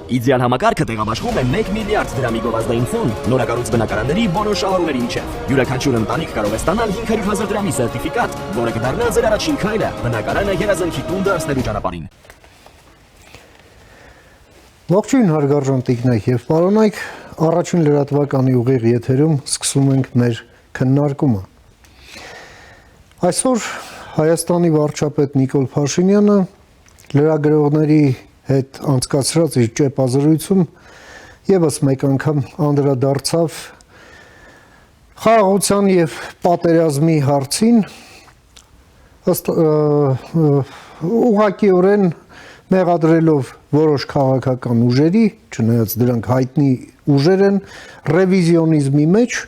Իդեալ համակարգը տեղաբաշխում է 1 միլիարդ դրամի գովազդային ֆոնդ նորակառույց բնակարանների բոլոր շահառուների միջև։ Յուրաքանչյուր ընտանիք կարող է ստանալ 500,000 դրամի սերտիֆիկատ, որը կդառնա ձեր առաջին քայլը բնակարանը երազանքի տուն դարձնելու ճանապարհին։ Ողջույն հարգարժան տիկնայք եւ պարոնայք, առաջին լրատվականի ուղիղ եթերում սկսում ենք մեր քննարկումը։ Այսօր Հայաստանի վարչապետ Նիկոլ Փաշինյանը լրագրողների հետ անցկացրած իր ճեպազրույցում եւս մեկ անգամ անդրադարձավ խաղաղության եւ պատերազմի հարցին, ուղղակիորեն մեղադրելով որոշ քաղաքական ուժերի, չնայած դրանք հայտնի ուժեր են, ռևիզիոնիզմի մեջ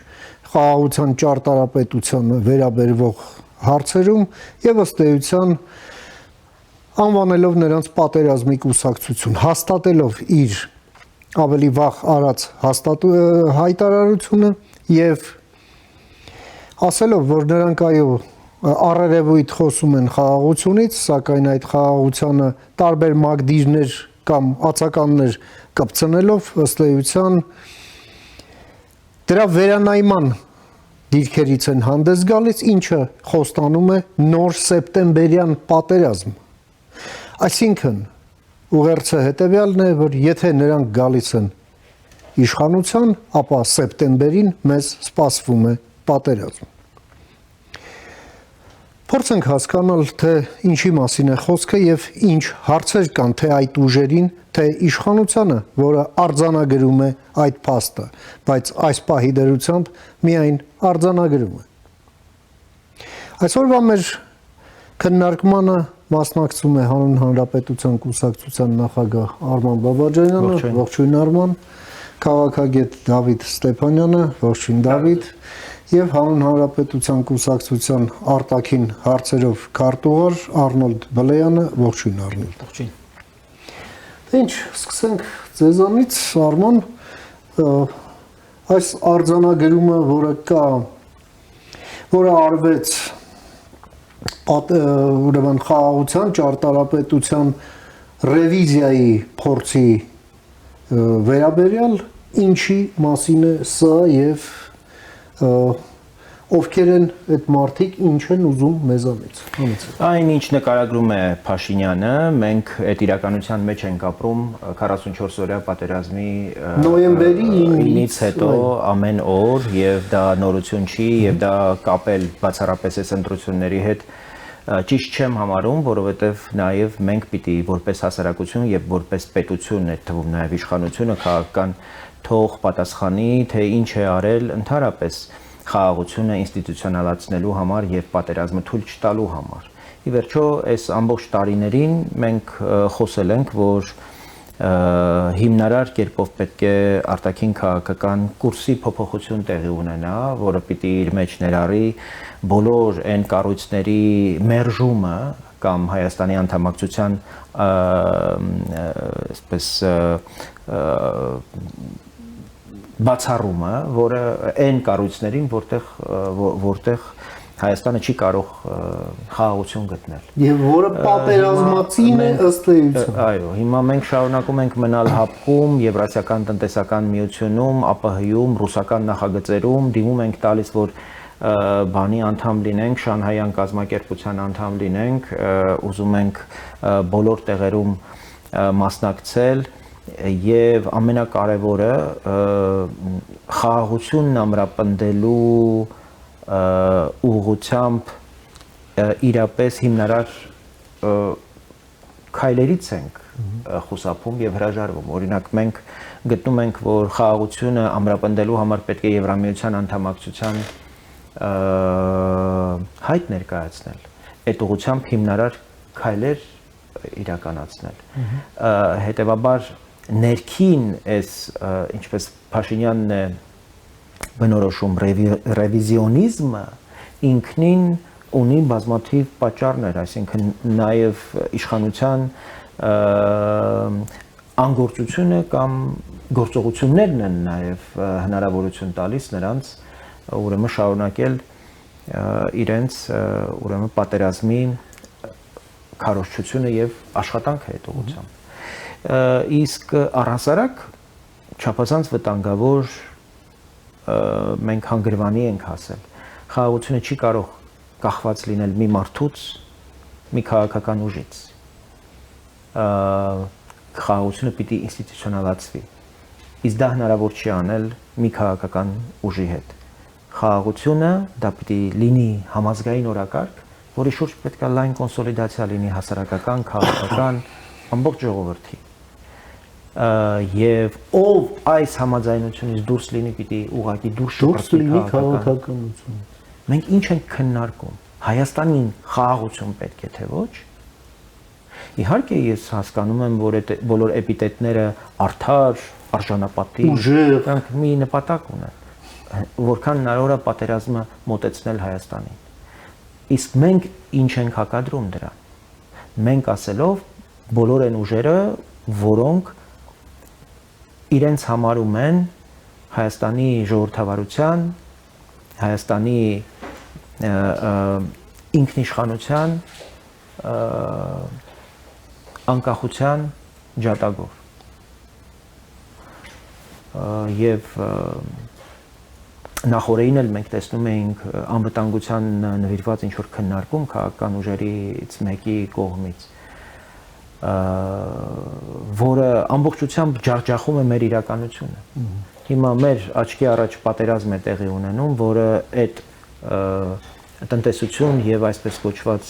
խաղաղության ճարտարապետությանը վերաբերվող հարցերում եւ ըստ էության անվանելով նրանց պատերազմի կուսակցություն, հաստատելով իր ավելի վաղ արած հայտարարությունը եւ ասելով, որ նրանք այո առերևույթ խոսում են խաղաղությունից, սակայն այդ խաղաղությանը տարբեր մակդիրներ կամ ացականներ կպցնելով ըստ էության դրա վերանայման դիրքերից են հանդես գալիս, ինչը խոստանում է նոր սեպտեմբերյան պատերազմ։ Այսինքն ուղերձը հետևյալն է, որ եթե նրանք գալիս են իշխանության, ապա սեպտեմբերին մեզ սպասվում է պատերազմ։ Փորձենք հասկանալ, թե ինչի մասին է խոսքը եւ ինչ հարցեր կան թե այդ ուժերին, թե իշխանությանը, որը արձանագրում է այդ փաստը, բայց այս պահի դրությամբ միայն արձանագրում է։ Այսօրվա մեր քննարկմանը մասնակցում է Հանուն Հանրապետության կուսակցության նախագահ Արման Բաբաջանյանը, ողջույն Արման, քաղաքագետ Դավիթ Ստեփանյանը, ողջույն Դավիթ, եւ Հանուն Հանրապետության կուսակցության արտաքին հարցերով քարտուղար Արնոլդ Բլեյանը, ողջույն Արնոլդ։ Ողջույն։ Ինչ, սկսենք ձեզանից, Արման, այս արձանագրումը, որը արվեց ուրեմն խաղաղության ճարտարապետության ռևիզիայի փորձի վերաբերյալ, ինչի մասին է սա եւ ովքեր են այդ մարդիկ, ինչ են ուզում մեզանից։ Այն ինչ նկարագրում է Փաշինյանը, մենք այդ իրականության մեջ ենք ապրում 44-օրյա պատերազմի նոյեմբերի 9-ից հետո ամեն օր եւ դա նորություն չի եւ դա կապել բացառապես այս ընտրությունների հետ ճիշտ չեմ համարում, որովհետեւ նաեւ մենք պիտի որպես հասարակություն եւ որպես պետություն, այդ թվում նաեւ իշխանությունը քաղաքական թող պատասխանի, թե ինչ է արել ընդհանրապես խաղաղությունը ինստիտուցիոնալացնելու համար եւ պատերազմը թույլ չտալու համար։ Ի վերջո, այս ամբողջ տարիներին մենք խոսել ենք, որ հիմնարար կերպով պետք է արտաքին քաղաքական կուրսի փոփոխություն տեղի ունենա, որը պիտի իր մեջ ներառի բոլոր այն կառույցների մերժումը կամ Հայաստանի անդամակցության այսպես բացառումը, որը այն կառույցներին, որտեղ Հայաստանը չի կարող խաղաղություն գտնել։ Եվ որը պատերազմացին է ըստ էության։ Այո, հիմա մենք շարունակում ենք մնալ հապկում Եվրասիական տնտեսական միությունում, ԱՊՀ-ում, ռուսական նախագծերում, դիմում ենք տալիս, որ բանի անդամ լինենք, Շանհայյան կազմակերպության անդամ լինենք, ուզում ենք բոլոր տեղերում մասնակցել եւ ամենակարևորը խաղաղությունն ամրապնդելու ուղղությամբ իրապես հիմնարար քայլերից ենք խուսափում եւ հրաժարվում։ Օրինակ մենք գտնում ենք, որ խաղաղությունը ամրապնդելու համար պետք է Եվրամիության անդամակցության հայտ ներկայացնել։ Այդ ուղղությամբ հիմնարար քայլեր իրականացնել։ Հետևաբար ներքին այս ինչպես Փաշինյանն է բնորոշում ռևիզիոնիզմը ինքնին ունի բազմաթիվ պատճառներ, այսինքն նաև իշխանության անգործությունը կամ գործողություններն են նաև հնարավորություն տալիս նրանց ուրեմն շարունակել իրենց ուրեմն պատերազմի քարոզչությունը եւ աշխատանքը այդ ուղղությամբ։ Իսկ առհասարակ չափազանց վտանգավոր մենք հանգրվանի ենք հասել։ Խաղաղությունը չի կարող կախված լինել մի մարդուց, մի քաղաքական ուժից։ Խաղաղությունը պիտի ինստիտուցիոնալացվի։ Իսկ դա հնարավոր չի անել մի քաղաքական ուժի հետ։ Խաղաղությունը դա պիտի լինի համազգային օրակարգ, որի շուրջ պետք է լայն կոնսոլիդացիա լինի հասարակական, քաղաքական, ամբողջ ժողովրդի։ Եվ ով այս համաձայնությունից դուրս լինի, պիտի ուղղակի դուրս լինի քաղաքականություն։ Մենք ինչ ենք քննարկում։ Հայաստանին խաղաղություն պետք է թե ոչ։ Իհարկե ես հասկանում եմ, որ այդ բոլոր էպիտետները արդար, արժանապատիժ, դրանք մի նպատակ ունեն, որքան հնարավոր է պատերազմը մոտեցնել Հայաստանին։ Իսկ մենք ինչ ենք հակադրում դրան։ Մենք ասելով բոլոր այն ուժերը, որոնք իրենց համարում են Հայաստանի ժողովրդավարության, Հայաստանի ինքնիշխանության անկախության ջատագով եւ նախորդին էլ մենք տեսնում էինք անվտանգության նվիրված ինչ որ քննարկում քաղաքական ուժերից մեկի կողմից, որը ամբողջությամբ ջախջախում է մեր իրականությունը։ Հիմա մեր աչքի առաջ պատերազմ է տեղի ունենում, որը այդ տնտեսություն եւ այսպես կոչված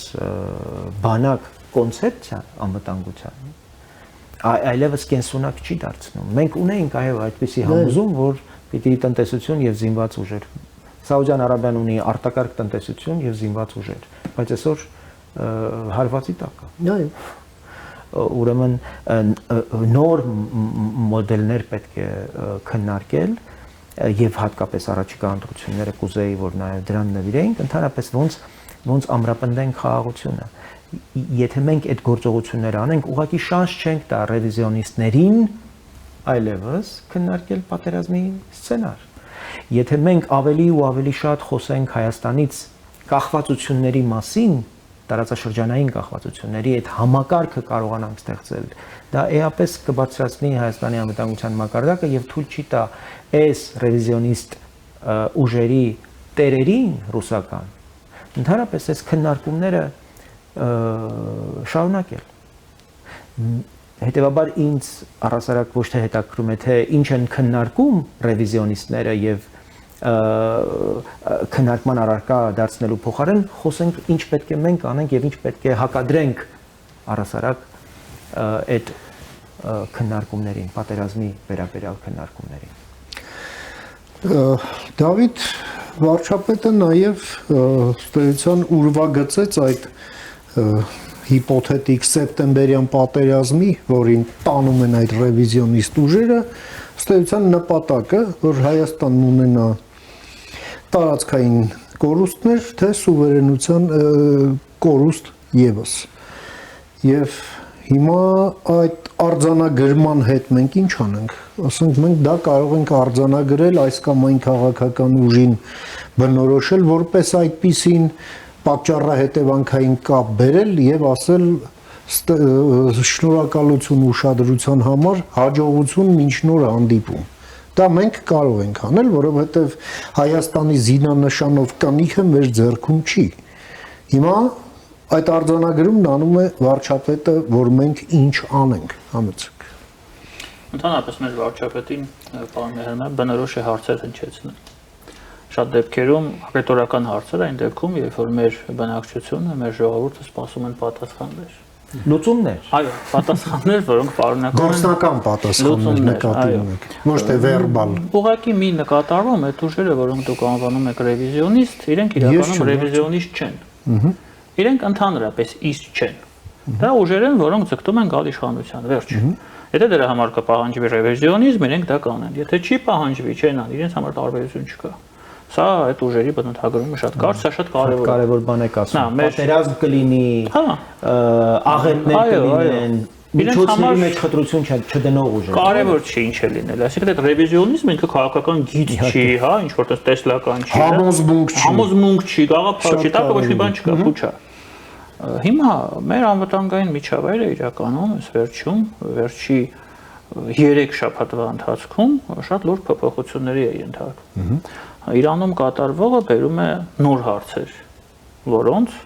բանակ կոնցեպցիան անվտանգության այլևս կենսունակ չի դարձնում։ Մենք ունեինք այո այդպիսի համոզում, որ պիտի տնտեսություն եւ զինված ուժեր։ Սաուդյան Արաբիան ունի արտակարգ տնտեսություն եւ զինված ուժեր, բայց այսօր հարվածի տակ է։ Այո։ Ուրեմն նոր մոդելներ պետք է քննարկել եւ հատկապես առաջիկա ընտրությունները կուզեի, որ նաեւ դրան նվիրեինք, ընդհանրապես ոնց ամրապնդենք խաղաղությունը։ Եթե մենք այդ գործողությունները անենք, ուղղակի շանս չենք տա ռևիզիոնիստներին այլևս քննարկել պատերազմի սցենար։ Եթե մենք ավելի ու ավելի շատ խոսենք Հայաստանից կախվածությունների մասին, տարածաշրջանային կախվածությունների այդ համակարգը կարողանանք ստեղծել, դա էապես կբարձրացնի Հայաստանի անվտանգության մակարդակը եւ թույլ չի տա այս ռևիզիոնիստ ուժերի տերերին ռուսական ընդհանրապես այս քննարկումները շարունակել։ Հետևաբար ինձ առհասարակ ոչ թե հետաքրում է թե ինչ են քննարկում ռևիզիոնիստները եւ քննարկման առարկա դարձնելու փոխարեն խոսենք ինչ պետք է մենք անենք եւ ինչ պետք է հակադրենք առհասարակ այդ քննարկումներին, պատերազմի վերաբերյալ քննարկումներին։ Դավիթ վարչապետը նաեւ ստեյցիան ուրվագծեց այդ հիպոթետիկ սեպտեմբերյան պատերազմի, որին տանում են այդ ռևիզիոնիստ ուժերը, ստեյցիան նպատակը, որ Հայաստանն ունենա տարածքային կորուստներ, թե սուվերենության կորուստ եւս։ Եվ հիմա այդ արձանագրման հետ մենք ինչ անենք։ Ասենք մենք դա կարող ենք արձանագրել այս կամ այն քաղաքական ուժին բնորոշել որպես այդպիսին պատճառահետևանքային կապ բերել եւ ասել շնորհակալություն ուշադրության համար, հաջողություն մինչ նոր հանդիպում։ Դա մենք կարող ենք անել, որովհետեւ Հայաստանի զինանշանով կնիքը մեր ձեռքում չի։ Հիմա այդ արձանագրումն անում է վարչապետը, որ մենք ինչ անենք, համեցեք։ Ընդհանրապես մեր վարչապետին պարոն Մեհրամյան բնորոշ է հարցեր հնչեցնել։ Շատ դեպքերում ռետորական հարցեր այն դեպքում, երբ որ մեր բնակչությունը, մեր ժողովուրդը սպասում են պատասխաններ։ Լուծումներ։ Այո, պատասխաններ, որոնք պարունակում են գործնական պատասխաններ նկատի ունեք, ոչ թե վերբալ։ Ուղղակի մի նկատառում այդ ուժերը, որոնք դուք անվանում եք ռևիզիոնիստ, իրենք իրականում ռևիզիոնիստ չեն։ Իրենք ընդհանրապես իսկ չեն։ Դա ուժեր են, որոնք ձգտում են գալ իշխանության, վերջ։ Եթե դրա համար կպահանջվի ռևիզիոնիզմ, իրենք դա կանեն։ Եթե չի պահանջվի, չեն ան, իրենց համար տարբերություն չկա։ Սա այդ ուժերի բնութագրումը շատ կարճ, սա շատ կարևոր է։ Կարևոր բան եք ասում։ Պատերազմ կլինի, աղետներ կլինեն, միջոցների մեջ խտրություն չդնող ուժեր։ Կարևոր չի ինչ է լինել, այսինքն այդ ռևիզիոնիզմը ինքը քաղաքական գիծ չի, հա, ինչ որտես տեսլական չի։ Համոզմունք չի։ Համոզմունք չի, գաղափար չի, դա ոչ մի բան չկա, փուչա։ Հիմա մեր անվտանգային միջավայրը իրականում այս վերջի 3 շաբաթվա ընթացքում շատ լուրջ փոփոխությունների է ենթարկվում։ Իրանում կատարվողը բերում է նոր հարցեր, որոնց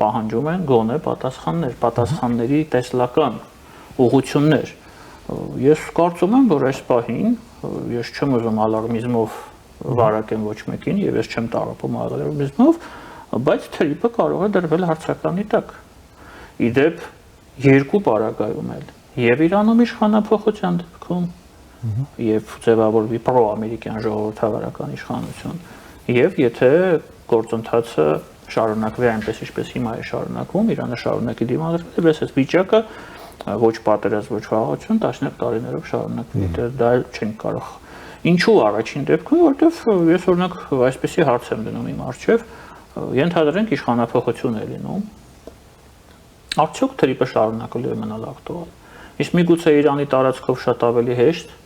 պահանջում են գոնե պատասխանների տեսլական ուղղություններ։ Ես կարծում եմ, որ այս պահին ես չեմ ուզում ալարմիզմով վարակեմ ոչ մեկին եւ ես չեմ տարապում ալարմիզմով, բայց թրիպը կարող է դրվել հարցականի տակ։ Իդեպ երկու պարագայում էլ եւ Իրանում իշխանափոխության դեպքում եւ ձևավորվի պրո-ամերիկյան ժողովրդավարական իշխանություն եւ եթե գործընթացը շարունակվի այնպես ինչպես հիմա է շարունակվում, Իրանը շարունակի դիմադրել, բայց այս վիճակը ոչ պատերազմ, ոչ խաղաղություն տասնյակ տարիներով շարունակվի, դա չեն կարող։ Ինչու առաջին դեպքում, որովհետեւ ես օրինակ այսպեսի հարց եմ դնում իմ առջև, ենթադրենք իշխանափոխություն է լինում, արդյոք թրիպը շարունակելու է մնալ ակտուալ։ Իսկ միգուցե Իրանի տարածքով շատ ավելի հեշտ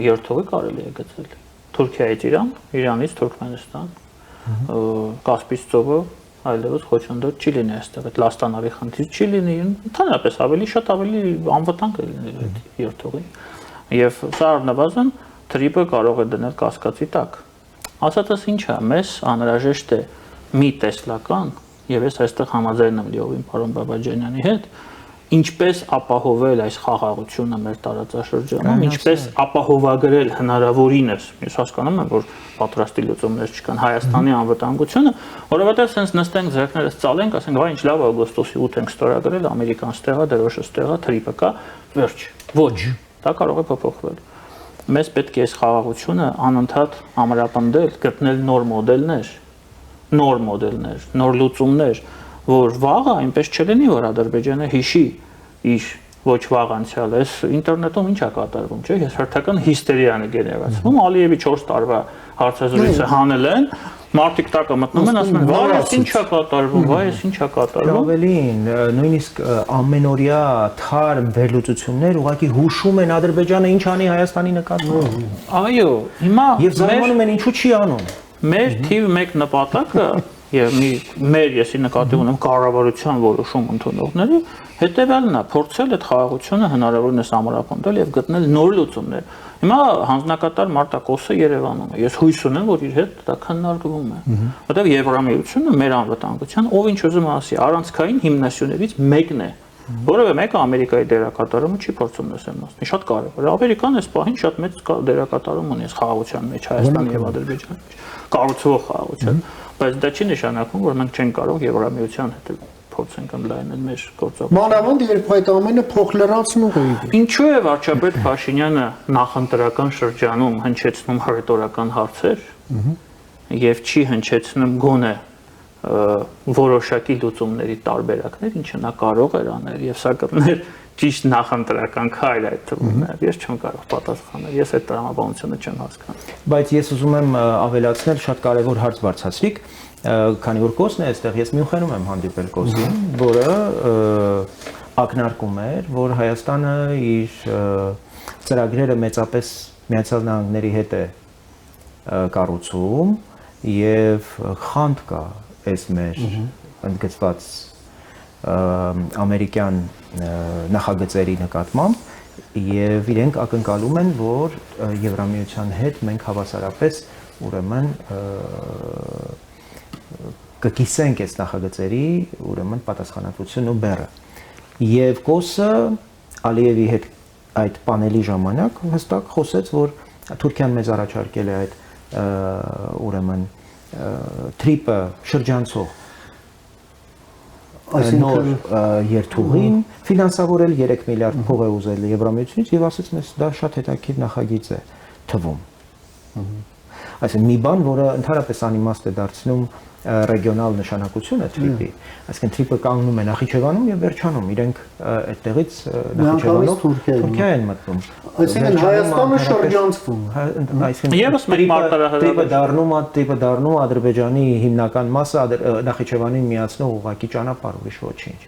երթուղի կարելի է գծել։ Թուրքիայից Իրան, Իրանից Թուրքմենստան, Կասպից ծովը այլևս խոչընդոտ չի լինի այստեղ, այդ լաստանավի խնդիր չի լինի, ընդհանրապես շատ ավելի անվտանգ է լինելու այդ երթուղին։ Եվ սա առնվազն թրիպը կարող է դնել կասկածի տակ։ Ասածս ինչ է, մեզ անհրաժեշտ է մի տեսլական, եւ ես այստեղ համաձայն եմ լիովին պարոն Բաբաջանյանի հետ, ինչպես ապահովել այս խաղաղությունը մեր տարածաշրջանում, ինչպես ապահովագրել հնարավորինս, ես հասկանում եմ, որ պատրաստի լուծումներ չկան, Հայաստանի անվտանգությունը, որովհետեւ sense նստենք ձեռքներս ծալենք, ասենք, վայ ինչ լավ օգոստոսի 8 ենք ստորագրել, ամերիկան ստեղա, դրոշը ստեղա, թրիպը կա, վերջ։ Ոչ, դա կարող է փոփոխվել։ Մեզ պետք է այս խաղաղությունը անընդհատ ամրապնդել, գտնել նոր մոդելներ, նոր լուծումներ, որ վաղը այնպես չլինի, որ Ադրբեջանը հիշի իր ոչ վաղ անցյալ, այս ինտերնետում ինչ է կատարվում, չէ՞, ես հերթական հիստերիան է գեներացվում, Ալիևի 4 տարվա հարցազրույցը հանել են, մարդիկ տակը մտնում են, ասում են, վայ, այս ինչ է կատարվում, վայ, այս ինչ է կատարվում։ Ավելին, նույնիսկ ամենօրյա թարմ վերլուծություններ ուղղակի հուշում են Ադրբեջանը ինչ անի Հայաստանի նկատմամբ։ Այո, հիմա եւ զարմանում են ինչու չի անում։ Մեր թիվ 1 նպատակը եւ մեր եսի նկատի ունեմ կառավարության որոշում ընդունողների հետեւյալն է փորձել այդ խաղաղությունը հնարավորինս ամրապնդել եւ գտնել նոր լուծումներ։ Հիմա հանձնակատար Մարտակոսը Երևանում է։ Ես հույս ունեմ, որ իր հետ դա քննարկվում է։ Որտեղ Եվրամիությունը մեր անվտանգության ով ինչ ուզում ասի, առանցքային հիմնասյուներից մեկն է։ Որովհետեւ մեկը Ամերիկայի դերակատարումը չի փորձում նշել մասնի, շատ կարևոր է։ Ամերիկան այս պահին շատ մեծ դերակատարում ունի այս խաղաղության մեջ, Հայաստանի եւ Ադրբեջանի մեջ, կառուցվող խաղաղության, բայց դա չի նշանակում, որ մենք չենք կարող Եվրամիության հետ փորձենք ընդլայնել մեր գործողությունը։ Մանավանդ երբ այդ ամենը փոխլրացնող է։ Ինչու է վարչապետ Փաշինյանը նախընտրական շրջանում հնչեցնում հռետորական հարցեր եւ չի հնչեցնում գոնե որոշակի լուծումների տարբերակներ, ինչը նա կարող էր անել եւ սա կտներ ճիշտ նախընտրական քայլ այդ թվում է։ Ես չեմ կարող պատասխանել, ես այդ տրամաբանությունը չեմ հասկանում։ Բայց ես ուզում եմ ավելացնել շատ կարևոր հարց բարձրացրիք, քանի որ Կոսն է այստեղ, ես Մյունխենում եմ հանդիպել Կոսին, որը ակնարկում էր, որ Հայաստանը իր ծրագրերը մեծապես Միացյալ Նահանգների հետ է կառուցում եւ խանդ կա այս մեր ընդգծված ամերիկյան նախագծերի նկատմամբ եւ իրենք ակնկալում են, որ Եվրամիության հետ մենք հավասարապես ուրեմն կկիսենք այս նախագծերի ուրեմն պատասխանատվությունն ու բեռը։ Եվ Կոսը Ալիևի հետ այդ պանելի ժամանակ հստակ խոսեց, որ Թուրքիան մեզ առաջարկել է այդ ուրեմն թրիպը շրջանցող այսինքն երթուղին ֆինանսավորել 3 միլիարդ փող է ուզել Եվրամիությունից եւ ասեց մեզ դա շատ հետաքրքիր նախագիծ է թվում։ Այսինքն մի բան, որը ընդհանրապես անիմաստ է դարձնում ռեգիոնալ նշանակությունը թրիպի, այսինքն թրիպը կանգնում է Նախիջևանում եւ վերջանում, իրենք այդտեղից Նախիջևանով Թուրքիա են մտնում։ Այսինքն Հայաստանը շրջանցվում է։ Այսինքն Եվս մեկ մարտահրավեր թրիպը դառնում Ադրբեջանի հիմնական մասը Նախիջևանին միացնող ուղղակի ճանապարհ, ուրիշ ոչինչ։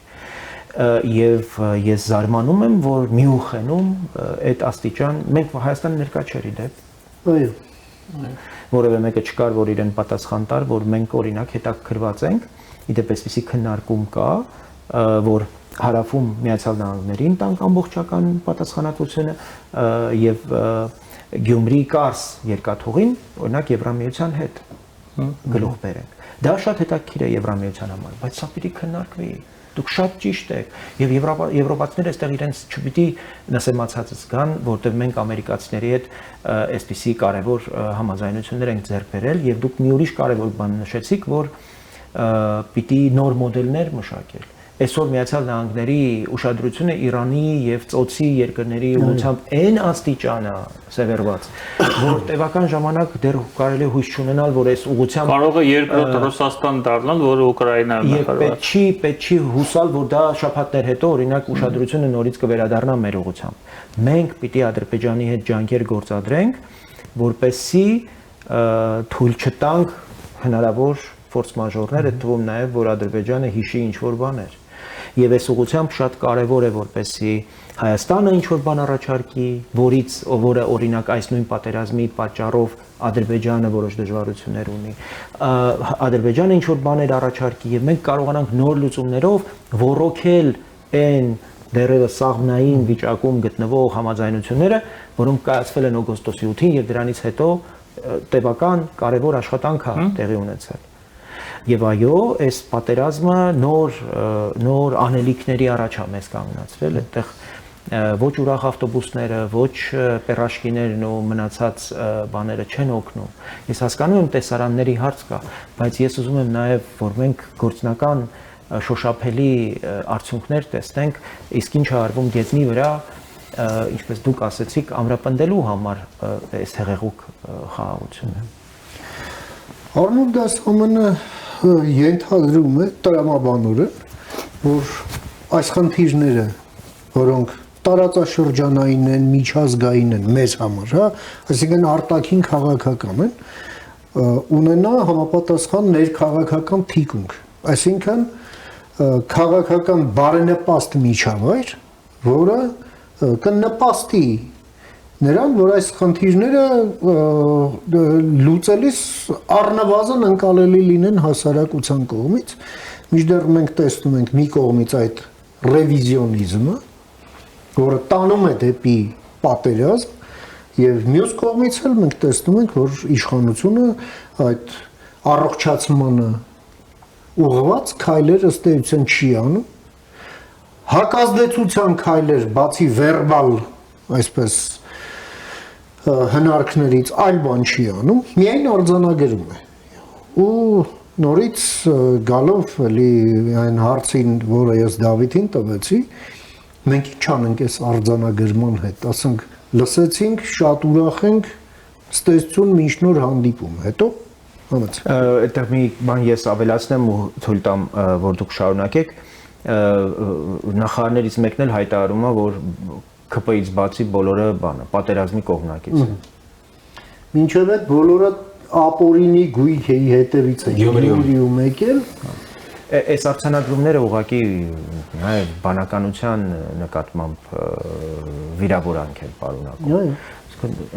Եվ ես զարմանում եմ, որ Մյունխենում այդ աստիճան մենք Հայաստանը ներկա չէր իդեպ։ Այո։ Որևէ մեկը չկար, որ իրեն պատասխան տար, որ մենք օրինակ հետաքրքրված ենք, իդեպ այսպիսի քննարկում կա, որ հարավում Միացյալ Նահանգներին տանք ամբողջական պատասխանատվությունը եւ Գյումրի Կարս երկաթուղին օրինակ Եվրամիության հետ գլուխ բերենք։ Դա շատ հետաքրքիր է Եվրամիության համար, բայց սա պիտի քննարկվի։ Դուք շատ ճիշտ եք եւ եվրոպացիները այստեղ իրենց չպիտի նսեմացածս գան, որտեղ մենք ամերիկացիների հետ այսպիսի կարևոր համաձայնություններ ենք ձեռք բերել եւ դուք մի ուրիշ կարևոր բան նշեցիք, որ պիտի նոր մոդելներ մշակել։ Այսօր Միացյալ Նահանգների ուշադրությունը Իրանի եւ ծոցի երկրների ուղղությամբ այն աստիճանը սևեռված, որ տևական ժամանակ դեռ կարելի է հույս չունենալ, որ այս ուղղությամբ կարող է երկրորդ Ռուսաստան դառնալ, որը Ուկրաինայում է խորված։ Պետք չի հուսալ, որ դա շաբաթներ հետո օրինակ ուշադրությունը նորից կվերադառնա մեր ուղղությամբ։ Մենք պիտի Ադրբեջանի հետ ջանքեր գործադրենք, որպեսզի թույլ չտանք հնարավոր ֆորս մաժորներ, այդ թվում նաև որ Ադրբեջանը հիշի ինչ-որ բաներ։ Եվ այս ուղղությամբ շատ կարևոր է որպեսզի Հայաստանը ինչ-որ բան առաջարկի, որը օրինակ այս նույն պատերազմի պատճառով Ադրբեջանը որոշ դժվարություններ ունի։ Ադրբեջանը ինչ-որ բաներ առաջարկի եւ մենք կարողանանք նոր լուծումներով ոռոգել այն դեռևս սաղմնային վիճակում գտնվող համաձայնությունները, որոնք կայացվել են օգոստոսի 8-ին եւ դրանից հետո տևական կարևոր աշխատանք է տեղի ունեցել։ Եվ այո, այս պատերազմը նոր անելիքների առաջ է մեզ կանգնացրել, այդտեղ ոչ ուրախ ավտոբուսները, ոչ պերաշկիներն ու մնացած բաները չեն օգնում։ Ես հասկանում եմ տեսարանների հարց կա, բայց ես ուզում եմ նաև, որ մենք գործնական շոշափելի արդյունքներ տեսնենք, իսկ ինչ է արվում գետնի վրա, ինչպես դուք ասեցիք, ամրապնդելու համար այս հեղեղուկ խաղաղությունը։ Արմունդ Դասամանը ենթադրում է տրամաբանորը, որ այս խնդիրները, որոնք տարածաշրջանային են, միջազգային են մեզ համար, հա, այսինքն արտաքին քաղաքական են, ունենա համապատասխան ներքաղաքական թիկունք, այսինքն քաղաքական բարենպաստ միջավայր, որը կնպաստի նրան, որ այս խնդիրները լուծելիս առնվազն ընկալելի լինեն հասարակության կողմից, մինչդեռ մենք տեսնում ենք մի կողմից այդ ռևիզիոնիզմը, որը տանում է դեպի պատերազմ եւ մյուս կողմից էլ մենք տեսնում ենք, որ իշխանությունը այդ առողջացմանը ուղղված քայլեր ըստ էության չի անում, հակազդեցության քայլեր բացի վերբալ, այսպես հնարքներից այլ բան չի անում, միայն արձանագրում է։ Ու նորից գալով էլի այն հարցին, որը ես Դավիթին տվեցի, մենք ինչ անենք այս արձանագրման հետ, ասենք լսեցինք, շատ ուրախ ենք, ստեցություն մինչ նոր հանդիպում, հետո համաց։ Այդտեղ մի բան ես ավելացնեմ ու թույլ տամ, որ դուք շարունակեք, նախարարներից մեկն էլ հայտարարում է, որ ԿՊ-ից բացի բոլորը բանը պատերազմի կողմնակից են։ Մինչև այդ բոլորը ապօրինի գույքի հետևից են Գյումրիում եկել։ Այս արձանագրումները ուղղակի նաև բանականության նկատմամբ վիրավորանք են պարունակում։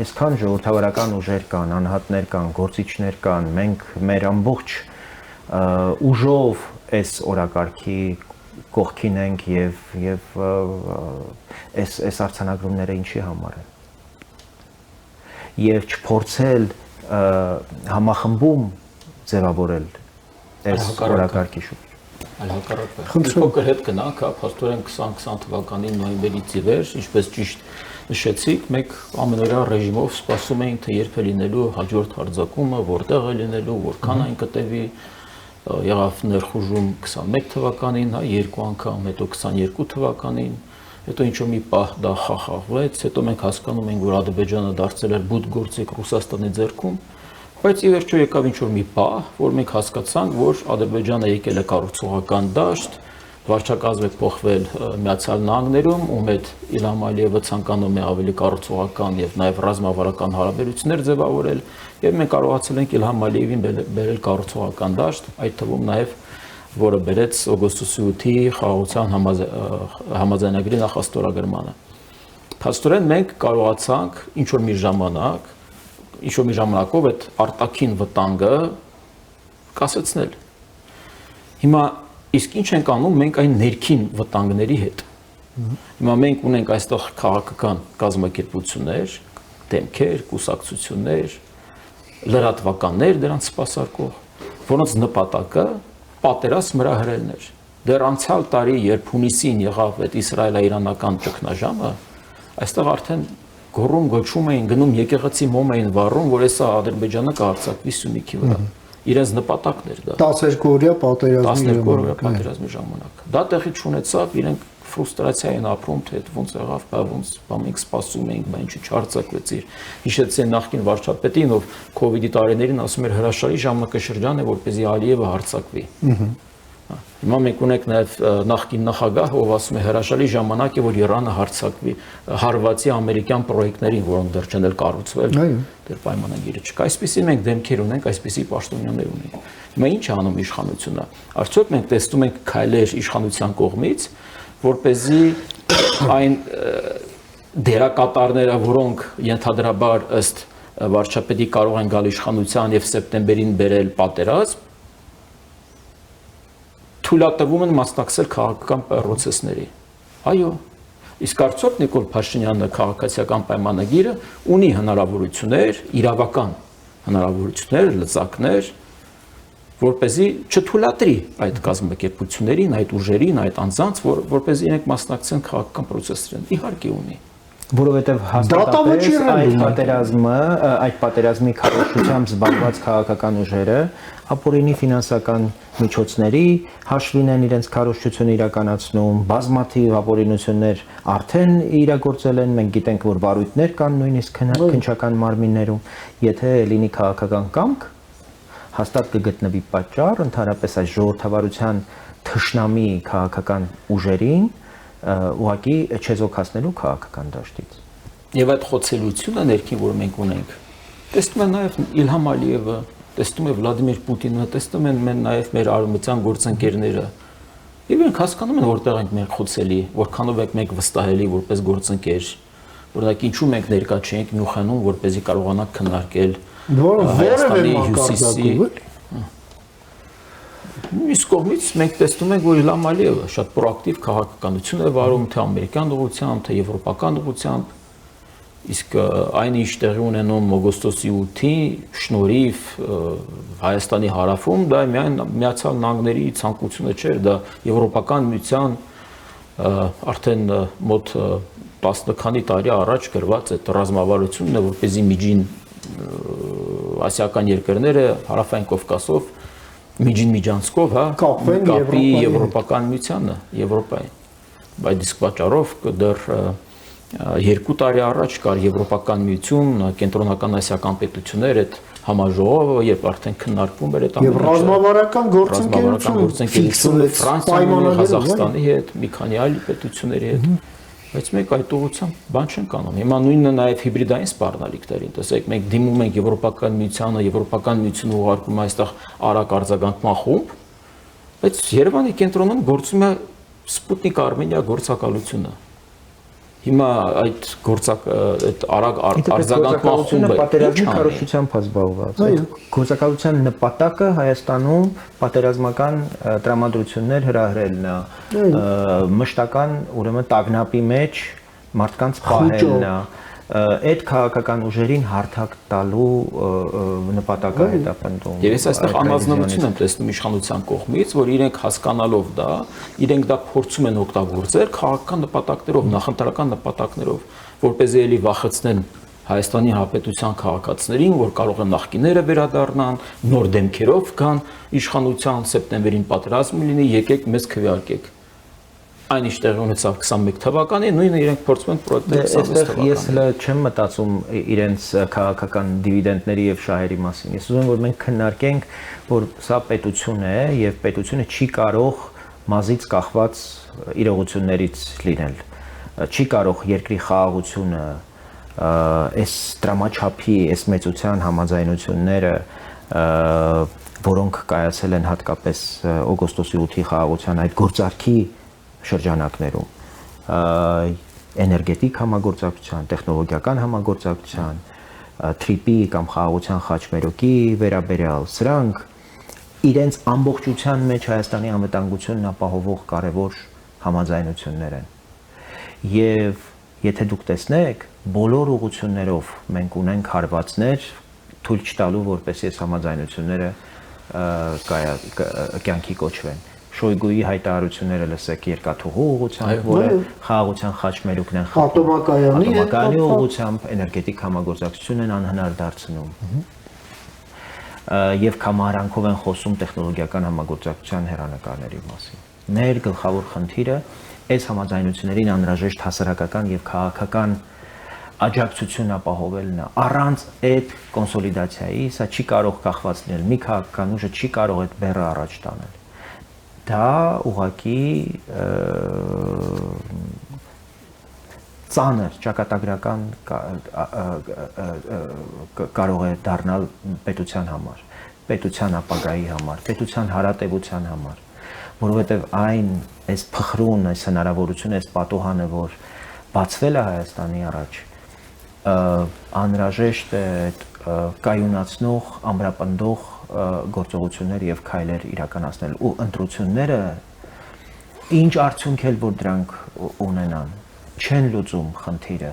Այսքան ժողովրդավարական ուժեր կան, անհատներ կան, գործիչներ կան, մենք մեր ամբողջ ուժով այս օրակարգի կողքին ենք եւ այս արձանագրումները ինչի համար են եւ չփորձել համախմբում ձևավորել այս օրակարգի շուրջ այլ հակառակը փոքր հետ գնանք, հա, փաստորեն 2020 թվականի նոյեմբերից ի վեր, ինչպես ճիշտ նշեցիք, մենք ամենօրյա ռեժիմով սպասում էինք, թե երբ է լինելու հաջորդ հարձակումը, որտեղ է լինելու, որքան այն կտևի, եղավ ներխուժում 21 թվականին, հա, երկու անգամ, հետո 22 թվականին, հետո ինչ-որ մի պահ դա խախաղվեց, հետո մենք հասկանում ենք, որ Ադրբեջանը դարձել էր բութ գործիք Ռուսաստանի ձեռքում, բայց ի վերջո եկավ ինչ-որ մի պահ, որ մենք հասկացանք, որ Ադրբեջանը եկել է կառուցողական դաշտ, վարչակազմ է փոխվել Միացյալ Նահանգներում, ում հետ Իլհամ Ալիևը ցանկանում է ավելի կառուցողական եւ նաեւ ռազմավարական հարաբերություններ ձևավորել, եւ մենք կարողացել ենք Իլհամ Ալիևին բերել կառուցողական դաշտ, այդ թվում նաեւ որը բերեց օգոստոսի 8-ի խաղաղության համաձայնագրի նախաստորագրմանը։ Փաստորեն մենք կարողացանք ինչ-որ մի ժամանակով այդ արտաքին վտանգը կասեցնել։ Հիմա Իսկ ինչ ենք անում մենք այն ներքին վտանգների հետ։ Հիմա մենք ունենք այստեղ քաղաքական կազմակերպություններ, դեմքեր, կուսակցություններ, լրատվականներ դրանց սպասարկող, որոնց նպատակը պատերազմ հրահրելն էր։ Դեռ անցյալ տարի, երբ հունիսին եղավ այդ իսրայելա-իրանական ճգնաժամը, այստեղ արդեն գոռում գոչում էին, գնում եկեղեցի մոմ էին վառում, որ հեսա Ադրբեջանը կհարձակվի Սյունիքի վրա։ Իրենց նպատակն էր դա։ 12-օրյա պատերազմի ժամանակ։ Դա տեղի չունեցավ, իրենք ֆրուստրացիա են ապրում, թե ոնց եղավ, ոնց մենք սպասում էինք, բայց ինչու չարձակվեցիր։ Հիշեցին նախկին վարչապետին, ով COVID-ի տարիներին ասում էր հրաշալի ժամանակաշրջան է, որպեսզի Ալիևը հարձակվի։ Հիմա մենք ունենք նաև նախկին նախագահ, ով ասում է հրաշալի ժամանակ է, որ Իրանը հարձակվի հարվածի ամերիկյան պրոյեկտներին, որոնք դեռ չեն կառուցվել, դեռ պայմանագիրը չկա։ Այսպիսի մենք դեմքեր ունենք, այսպիսի պաշտոնյաներ ունենք։ Հիմա ինչ է անում իշխանությունը։ Արդյոք մենք տեսնում ենք քայլեր իշխանության կողմից, որպեսզի այն դերակատարները, որոնք ենթադրաբար ըստ վարչապետի կարող են գալ իշխանության եւ սեպտեմբերին բերել պատերազմ, թույլատրվում են մասնակցել քաղաքական պրոցեսների։ Այո, իսկ արդյոք Նիկոլ Փաշինյանը քաղաքացիական պայմանագիրը ունի հնարավորություններ, իրավական հնարավորություններ, լծակներ, որպեսզի չթույլատրի այդ կազմակերպություններին, այդ ուժերին, այդ անձանց, որպեսզի իրենք մասնակցեն քաղաքական պրոցեսներին։ Իհարկե ունի։ Որովհետև հաստատապես այդ պատերազմի քարոզչությամբ զբաղված քաղաքական ուժերը ապօրինի ֆինանսական միջոցների հաշվին են իրենց քարոզչությունը իրականացնում, բազմաթիվ ապօրինություններ արդեն իրագործել են, մենք գիտենք, որ վարույթներ կան նույնիսկ քննչական մարմիններում, եթե լինի քաղաքական կամք, հաստատ կգտնվի պատճառ ընդհանրապես այս ժողովրդավարության թշնամի քաղաքական ուժերին ուղղակի չեզոքացնելու քաղաքական դաշտից։ Եվ այդ խոցելությունը ներքին, որ մենք ունենք, տեսնում են նաև Իլհամ Ալիևը, տեսնում է Վլադիմիր Պուտինը, տեսնում են նաև մեր արևմտյան գործընկերները։ Եվ մենք հասկանում են, որտեղ ենք մենք խոցելի, որքանով ենք մենք վստահելի որպես գործընկեր, որոնք ինչու մենք ներկա չենք Մյունխենում, որպեսզի կարողանանք քննարկել Հայաստանի հյուսիսի։ Մյուս կողմից մենք տեսնում ենք, որ Իլհամ Ալիևը շատ պրոակտիվ քաղաքականություն է վարում, թե ամերիկյան ուղղությամբ, թե եվրոպական ուղղությամբ, իսկ այն ինչ տեղի ունենում օգոստոսի 8-ի շնորհիվ Հայաստանի հարավում, դա միայն Միացյալ Նահանգների ցանկությունը չէր, դա եվրոպական միության արդեն մոտ 10 քանի տարի առաջ գրված այդ ռազմավարությունն է, որպեսզի միջին ասիական երկրները հարավային Կովկասով միջին միջանցքով, հա, կապի եվրոպական միությանը, Եվրոպային։ Բայց իսկ պատճառով դեռ 2 տարի առաջ կար Եվրոպական միություն, կենտրոնական ասիական պետություններ այդ համաժողովը, երբ արդեն քննարկվում էր այդ ամենը։ Եվ ռազմավարական գործընկերություն Ֆրանսիայի, Ղազախստանի հետ, մի քանի այլ պետությունների հետ։ Բայց մենք այդ ուղղությամբ բան չենք անում։ Հիմա նույնը նաև հիբրիդային սպառնալիքներին, տեսեք, մենք դիմում ենք Եվրոպական միությանը, Եվրոպական միությունը ուղարկում է այստեղ արագ արձագանքման խումբ, բայց Երևանի կենտրոնում գործում է Սպուտնիկ Արմենիա գործակալությունը։ Հիմա այդ արագ արձագանքման խումբը պատերազմի քարոզչությամբ զբաղված։ Գործակալության նպատակը Հայաստանում պատերազմական տրամադրություններ հրահրելն է, մշտական ուրեմն տագնապի մեջ մարդկանց պահելն է, այդ քաղաքական ուժերին հարթակ տալու նպատակը հետապնդում։ Եվ ես այստեղ անազնվություն եմ տեսնում իշխանության կողմից, որ իրենք հասկանալով դա, իրենք դա փորձում են օգտագործել քաղաքական նպատակներով, նախընտրական նպատակներով, որպեսզի էլի վախեցնեն Հայաստանի Հանրապետության քաղաքացիներին, որ կարող են նախկիները վերադառնան, նոր դեմքերով գան իշխանության, սեպտեմբերին պատերազմ լինի, եկեք մեզ քվեարկեք։ Այն ինչ տեղի ունեցավ 21 թվականին, նույնը իրենք փորձում են պրոյեկտել 26 թվականին։ Ես հենց չեմ մտածում իրենց քաղաքական դիվիդենդների եւ շահերի մասին։ Ես ուզում եմ, որ մենք քննարկենք, որ սա պետություն է եւ պետությունը չի կարող մազից կախված իրողություններից լինել։ Չի կարող երկրի խաղաղությունը, այս դրամաչափի, այս մեծության համաձայնությունները, որոնք կայացել են հատկապես օգոստոսի 8-ի խաղաղության այդ գործարքի շրջանակներում էներգետիկ համագործակցության, տեխնոլոգիական համագործակցության, թրիպի կամ խաղաղության խաչմերոկի վերաբերյալ սրանք իրենց ամբողջության մեջ Հայաստանի անվտանգությունն ապահովող կարևոր համաձայնություններ են։ Եվ եթե դուք տեսնեք, բոլոր ուղղություններով մենք ունենք հարվածներ թույլ չտալու, որպեսզի այս համաձայնությունները կյանքի կոչվեն։ Շոյգուի հայտարարությունները լսեք երկաթուղու ուղղությամբ, որը խաղաղության խաչմերուկն են ատոմակայանի ուղղությամբ էներգետիկ համագործակցություն են անհնար դարձնում։ Եվ կամարանքով են խոսում տեխնոլոգիական համագործակցության հեռանկարների մասին։ Մեր գլխավոր խնդիրը այս համաձայնություններին անհրաժեշտ հասարակական եւ քաղաքական աջակցություն ապահովելն է։ Առանց այդ կոնսոլիդացիայի սա չի կարող կախված լինել, մի քաղաքական ուժը չի կարող այդ բեռը առաջ տանել։ Դա ուղղակի ծանր ճակատագրական կարող է դառնալ պետության համար, պետության ապագայի համար, պետության հարատևության համար, որովհետև այս փխրուն, այս հնարավորությունը, այս պատուհանը, որ բացվել է Հայաստանի առաջ, անհրաժեշտ է կայունացնող, ամրապնդող գործողություններ եւ քայլեր իրականացնել ու ընտրությունները ինչ արդյունք էլ որ դրանք ունենան չեն լուծում խնդիրը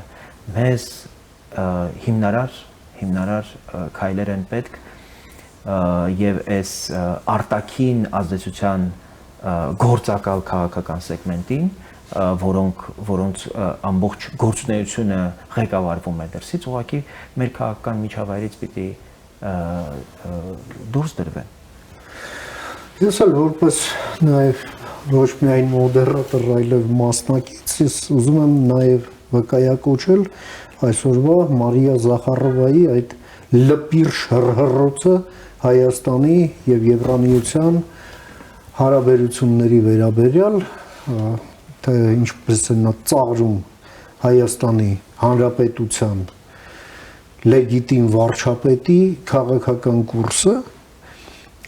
մեզ հիմնարար քայլեր են պետք եւ այս արտաքին ազդեցության գործակալ քաղաքական սեգմենտին որոնց ամբողջ գործունեությունը ղեկավարվում է դրսից ուղղակի մեր քաղաքական միջավայրից պիտի դուրս դրվեն։ Ես էլ որպես նաև ոչ միայն մոդերատոր, այլև մասնակից, ես ուզում եմ նաև վկայակոչել այսօրվա Մարիա Զախարովայի այդ լպիրշ հռհռոցը Հայաստանի եւ Եվրամիության հարաբերությունների վերաբերյալ, թե ինչպես է նա ծաղրում Հայաստանի Հանրապետության լեգիտիմ վարչապետի քաղաքական կուրսը,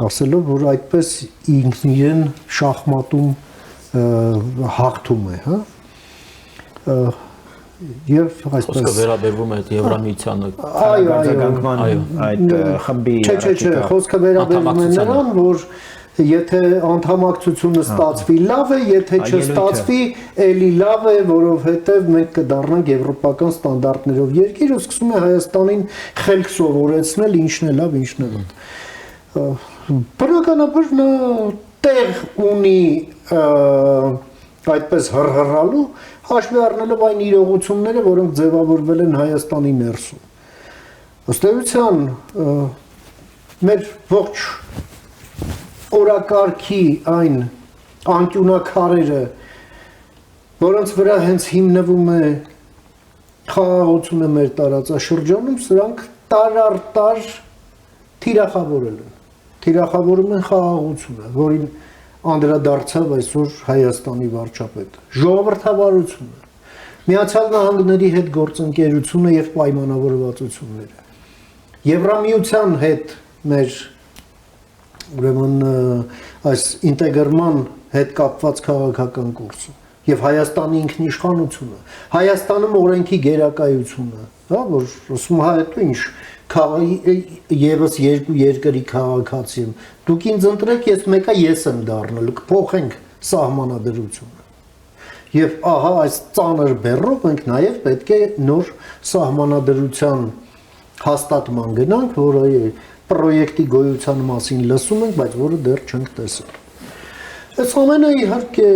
ասելով, որ այդպես ինքն իրեն շախմատում հաղթում է, հա? Եվ այսպես խոսքը վերաբերվում է այդ Եվրամիությանը արձագանքման այդ խմբի Չէ, խոսքը վերաբերվում է նրան, որ եթե անդամակցությունը ստացվի լավ է, եթե չստացվի էլի լավ է, որովհետև մենք կդառնանք եվրոպական ստանդարտներով երկիր ու սկսում է Հայաստանին խելք սովորեցնել ինչն է լավ, ինչն է վատ։ Բնականաբար նա տեղ ունի այդպես հռհռալու, հաշվի առնելով այն իրողությունները, որոնք ձևավորվել են Հայաստանի ներսում։ Ըստ էության մեր ողջ օրակարգի այն անկյունակարերը, որոնց վրա հենց հիմնվում է խաղաղությունը մեր տարածաշրջանում, սրանք տար առ տար թիրախավորել են։ Թիրախավորում են խաղաղությունը, որին անդրադարձավ այսօր Հայաստանի վարչապետը։ Ժողովրդավարությունը, Միացյալ Նահանգների հետ գործընկերությունը եւ պայմանավորվածությունները։ Եվրամիության հետ մեր ուրեմն այս ինտեգրման հետ կապված քաղաքական կուրսը եւ Հայաստանի ինքնիշխանությունը, Հայաստանում օրենքի գերակայությունը, հա, որ ասում է հետո ինչ եւս երկու երկրի քաղաքացի եմ։ Դուք ինձ ընտրեք, ես մեկը ես եմ դառնալ, կփոխենք սահմանադրությունը։ Եվ ահա այս ծանր բեռով մենք նաեւ պետք է նոր սահմանադրության հաստատման գնանք, որը պրոյեկտի գոյության մասին լսում ենք, բայց որը դեռ չենք տեսել։ Այս ամենը իհարկե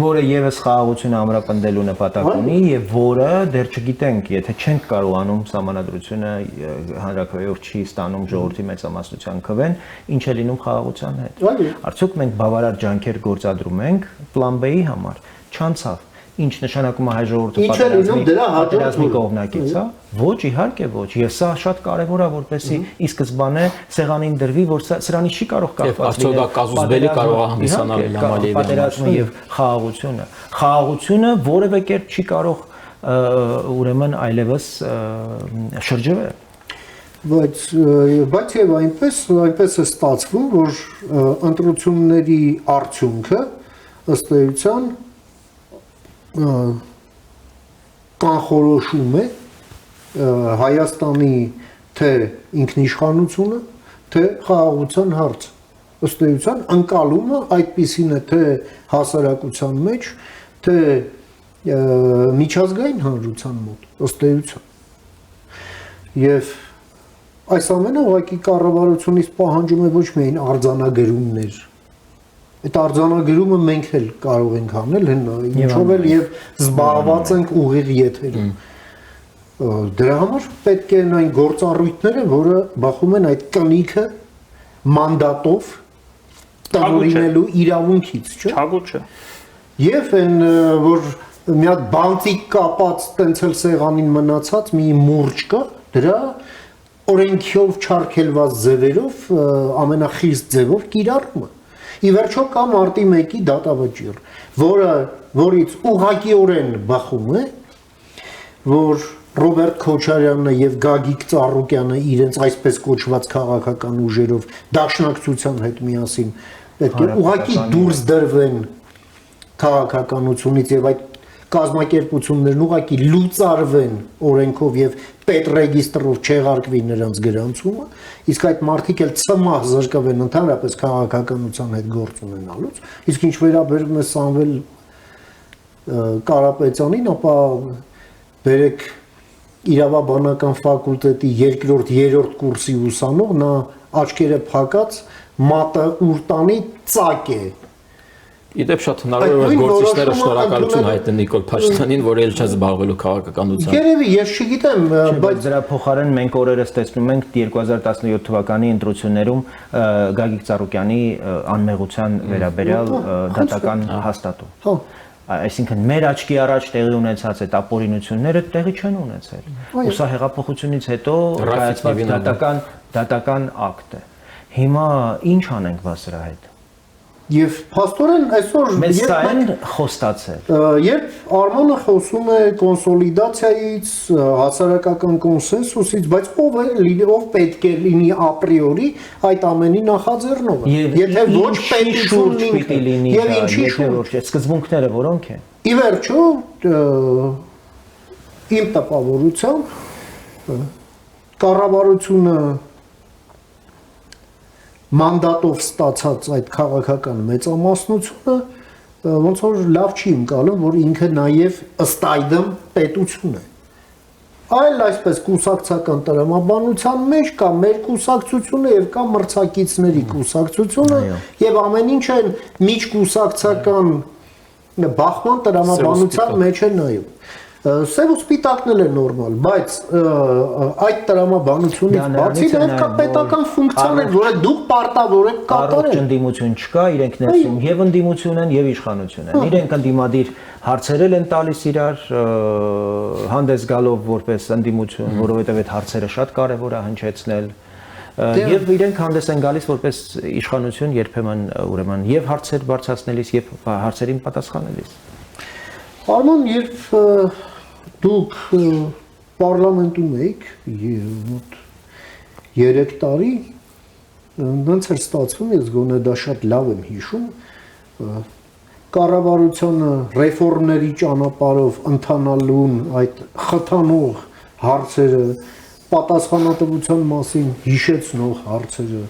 որը եւս խաղաղությունը ամրապնդելու նպատակ ունի եւ որը դեռ չգիտենք, եթե չենք կարողանում սահմանադրությունը հանրաքվեով չի ստանում ժողովրդի մեծամասնության քվեն, ինչ է լինում խաղաղության հետ։ Արդյոք մենք բավարար ջանքեր գործադրում ենք պլան B-ի համար, չանցավ։ Ինչ նշանակում է հայ ժողովրդը պատերազմի կողմնակից, հա? Ոչ, իհարկե ոչ։ Եվ սա շատ կարևոր է, որպեսզի ի սկզբանե սեղանին դրվի, որ սրանից չի կարող կախված լինել։ Եվ արդյոք կազուսբելի կարող է հանդիսանալ Լամալիևի պատերազմը եւ խաղաղությունը։ Խաղաղությունը որևէ կերպ չի կարող ուրեմն այլևս շրջվել։ Բայց եւ այնպես է ստացվում, որ ընտրությունների արդյունքը ըստ էության կանխորոշում է Հայաստանի թե ինքնիշխանությունը, թե խաղաղության հարցը։ ըստ էության ընկալումը այդպիսին է թե հասարակության մեջ, թե միջազգային հանրության մոտ, ըստ էության։ Եվ այս ամենը ուղղակի կառավարությունից պահանջում է ոչ միայն արձանագրումներ, այդ արձանագրումը մենք էլ կարող ենք անել, ինչով էլ եւ զբաղված ենք ուղիղ եթերում։ Դրա համար պետք է այն գործառույթները, որը բախում են այդ կնիքը մանդատով տնօրինելու իրավունքից, չէ՞։ Չագուտ չէ։ Եվ այն որ մի հատ բանտիկ կապած տենց էլ սեղանին մնացած մի մուրճ կա, դրա օրենքով չարգելված ձևերով ամենախիստ ձևով կիրառումը։ Ի վերջո կա մարտի 1-ի դատավճիռ, որից ուղղակիորեն բախում է, որ Ռոբերտ Քոչարյանն եւ Գագիկ Ծառուկյանը իրենց այսպես կոչված քաղաքական ուժերով դաշնակցության հետ միասին պետք է ուղղակի դուրս դրվեն քաղաքականությունից եւ այդ կազմակերպություններն ուղղակի լուծարվեն օրենքով եւ պետռեգիստրով չեղարկվի նրանց գրանցումը, իսկ այդ մարդիկ էլ ծմահ զրկվեն ընդհանրապես քաղաքականության հետ գործ ունենալուց, իսկ ինչ վերաբերում է Սամվել Կարապետյանին, ապա բերեք իրավաբանական ֆակուլտետի 2-րդ, 3-րդ կուրսի ուսանող, նա աչքերը փակած մատը ուր տանի ծակ է։ Իդեպ շատ հնարավոր է գործիչները շնորհակալություն հայտնել Նիկոլ Փաշինյանին, որ ել չզբաղվելու քաղաքականությամբ։ Երևի ես չգիտեմ, բայց դրա փոխարեն մենք օրերս տեսնում ենք 2017 թվականի ընտրություններում Գագիկ Ծառուկյանի անմեղության վերաբերյալ դատական հաստատում։ Հա։ Այսինքն մեր աչքի առաջ տեղի ունեցած այդ ապօրինությունները տեղի չեն ունեցել։ Ու սա հեղափոխությունից հետո կայացված դատական ակտ է։ Հիմա ինչ անենք բա սրա հետ։ Եվ փաստորեն այսօր մեզ սա են խոստացել։ Երբ Արմանը խոսում է կոնսոլիդացիայից, հասարակական կոնսենսուսից, բայց ով պետք է լինի ապրիորի այդ ամենի նախաձեռնողը։ Եթե ոչ պետությունն պիտի լինի, եւ ինչի շուրջ, սկզբունքները որոնք են։ Ի վերջո իմ տպավորությամբ կառավարությունը մանդատով ստացած այդ քաղաքական մեծամասնությունը ոնց որ լավ չի ընկալում, որ ինքը նաև ըստ այդմ պետություն է։ Այլ այսպես կուսակցական տրամաբանության մեջ կա մեր կուսակցությունը եւ կա մրցակիցների կուսակցությունը եւ ամեն ինչ են միջկուսակցական բախման տրամաբանության մեջ է նայում։ Սև ու սպիտակն էլ է նորմալ, բայց այդ տրամաբանությունից բացի նաև կա պետական ֆունկցիաներ, որը դուք պարտավոր եք կատարել։ Առողջ ընդդիմություն չկա, իրենք ներսում եւ ընդդիմություն են եւ իշխանություն են։ Իրենք ընդդիմադիր հարցերել են տալիս իրար հանդես գալով որպես ընդդիմություն, որովհետեւ այդ հարցերը շատ կարեւոր է հնչեցնել։ Եվ իրենք հանդես են գալիս որպես իշխանություն երբեմն ուրեմն եւ հարցեր բարձրացնելիս եւ հարցերին պատասխանելիս։ Արման, երբ դուք պարլամենտում էիք մոտ 3 տարի, ոնց էր ստացվում, ես գոնե դա շատ լավ եմ հիշում, կառավարությունը ռեֆորմների ճանապարհով ընթանալուն այդ խթանող հարցերը, պատասխանատվության մասին հիշեցնող հարցերը,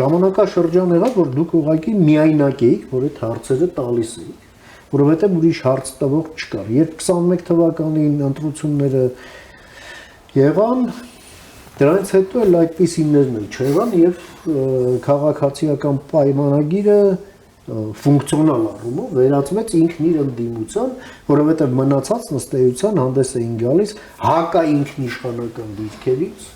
ժամանակաշրջան եղավ, որ դուք ուղղակի միայնակ էիք, որ այդ հարցերը տալիս էիք, որովհետև ուրիշ հարց տվող չկար։ Երբ 21 թվականին ընտրությունները եղան, դրանից հետո էլ այդպիսիներն էլ չեղան եւ քաղաքացիական պայմանագիրը ֆունկցիոնալ առումով վերածվեց ինքն իր ընդդիմության, որովհետև մնացած նստեյության հանդես էին գալիս հակաինքնիշխանական դիրքերից,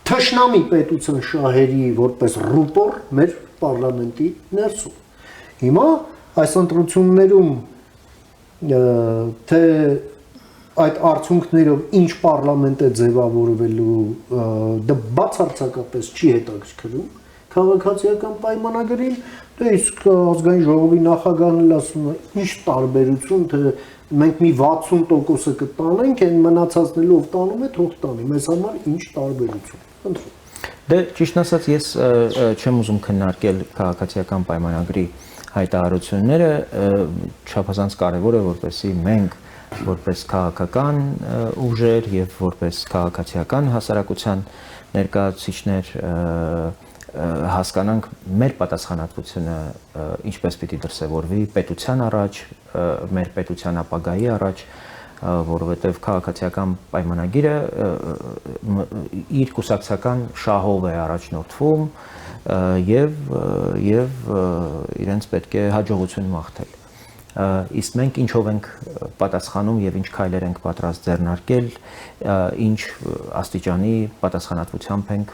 թշնամի պետության շահերի որպես ռուպոր մեր պարլամենտի ներսում։ Հիմա այս ընտրություններում թե այդ արդյունքներով ինչ պարլամենտ է ձևավորվելու, դա բացարձակապես չի հետաքրքրում քաղաքացիական պայմանագրին, դե իսկ ազգային ժողովի նախագահն էլ ասում է, ինչ տարբերություն, թե մենք մի 60% կտանենք, այն մնացածները ով տանում է, թող տանի, մեզ համար ինչ տարբերություն։ Խնդրում։ Դե ճիշտ ասած ես չեմ ուզում քննարկել քաղաքացիական պայմանագրի հայտարարությունները, չափազանց կարևոր է, որպեսզի մենք որպես քաղաքական ուժեր եւ որպես քաղաքացիական հասարակության ներկայացուցիչներ հասկանանք մեր պատասխանատվությունը ինչպես պիտի դրսևորվի պետության առաջ, մեր պետության ապագայի առաջ, որովհետև քաղաքացիական պայմանագիրը իր կուսակցական շահով է առաջնորդվում եւ իրենց պետք է հաջողություն մաղթել։ Իսկ մենք ինչով ենք պատասխանում եւ ինչ քայլեր ենք պատրաստ ձեռնարկել, ինչ աստիճանի պատասխանատվությամբ ենք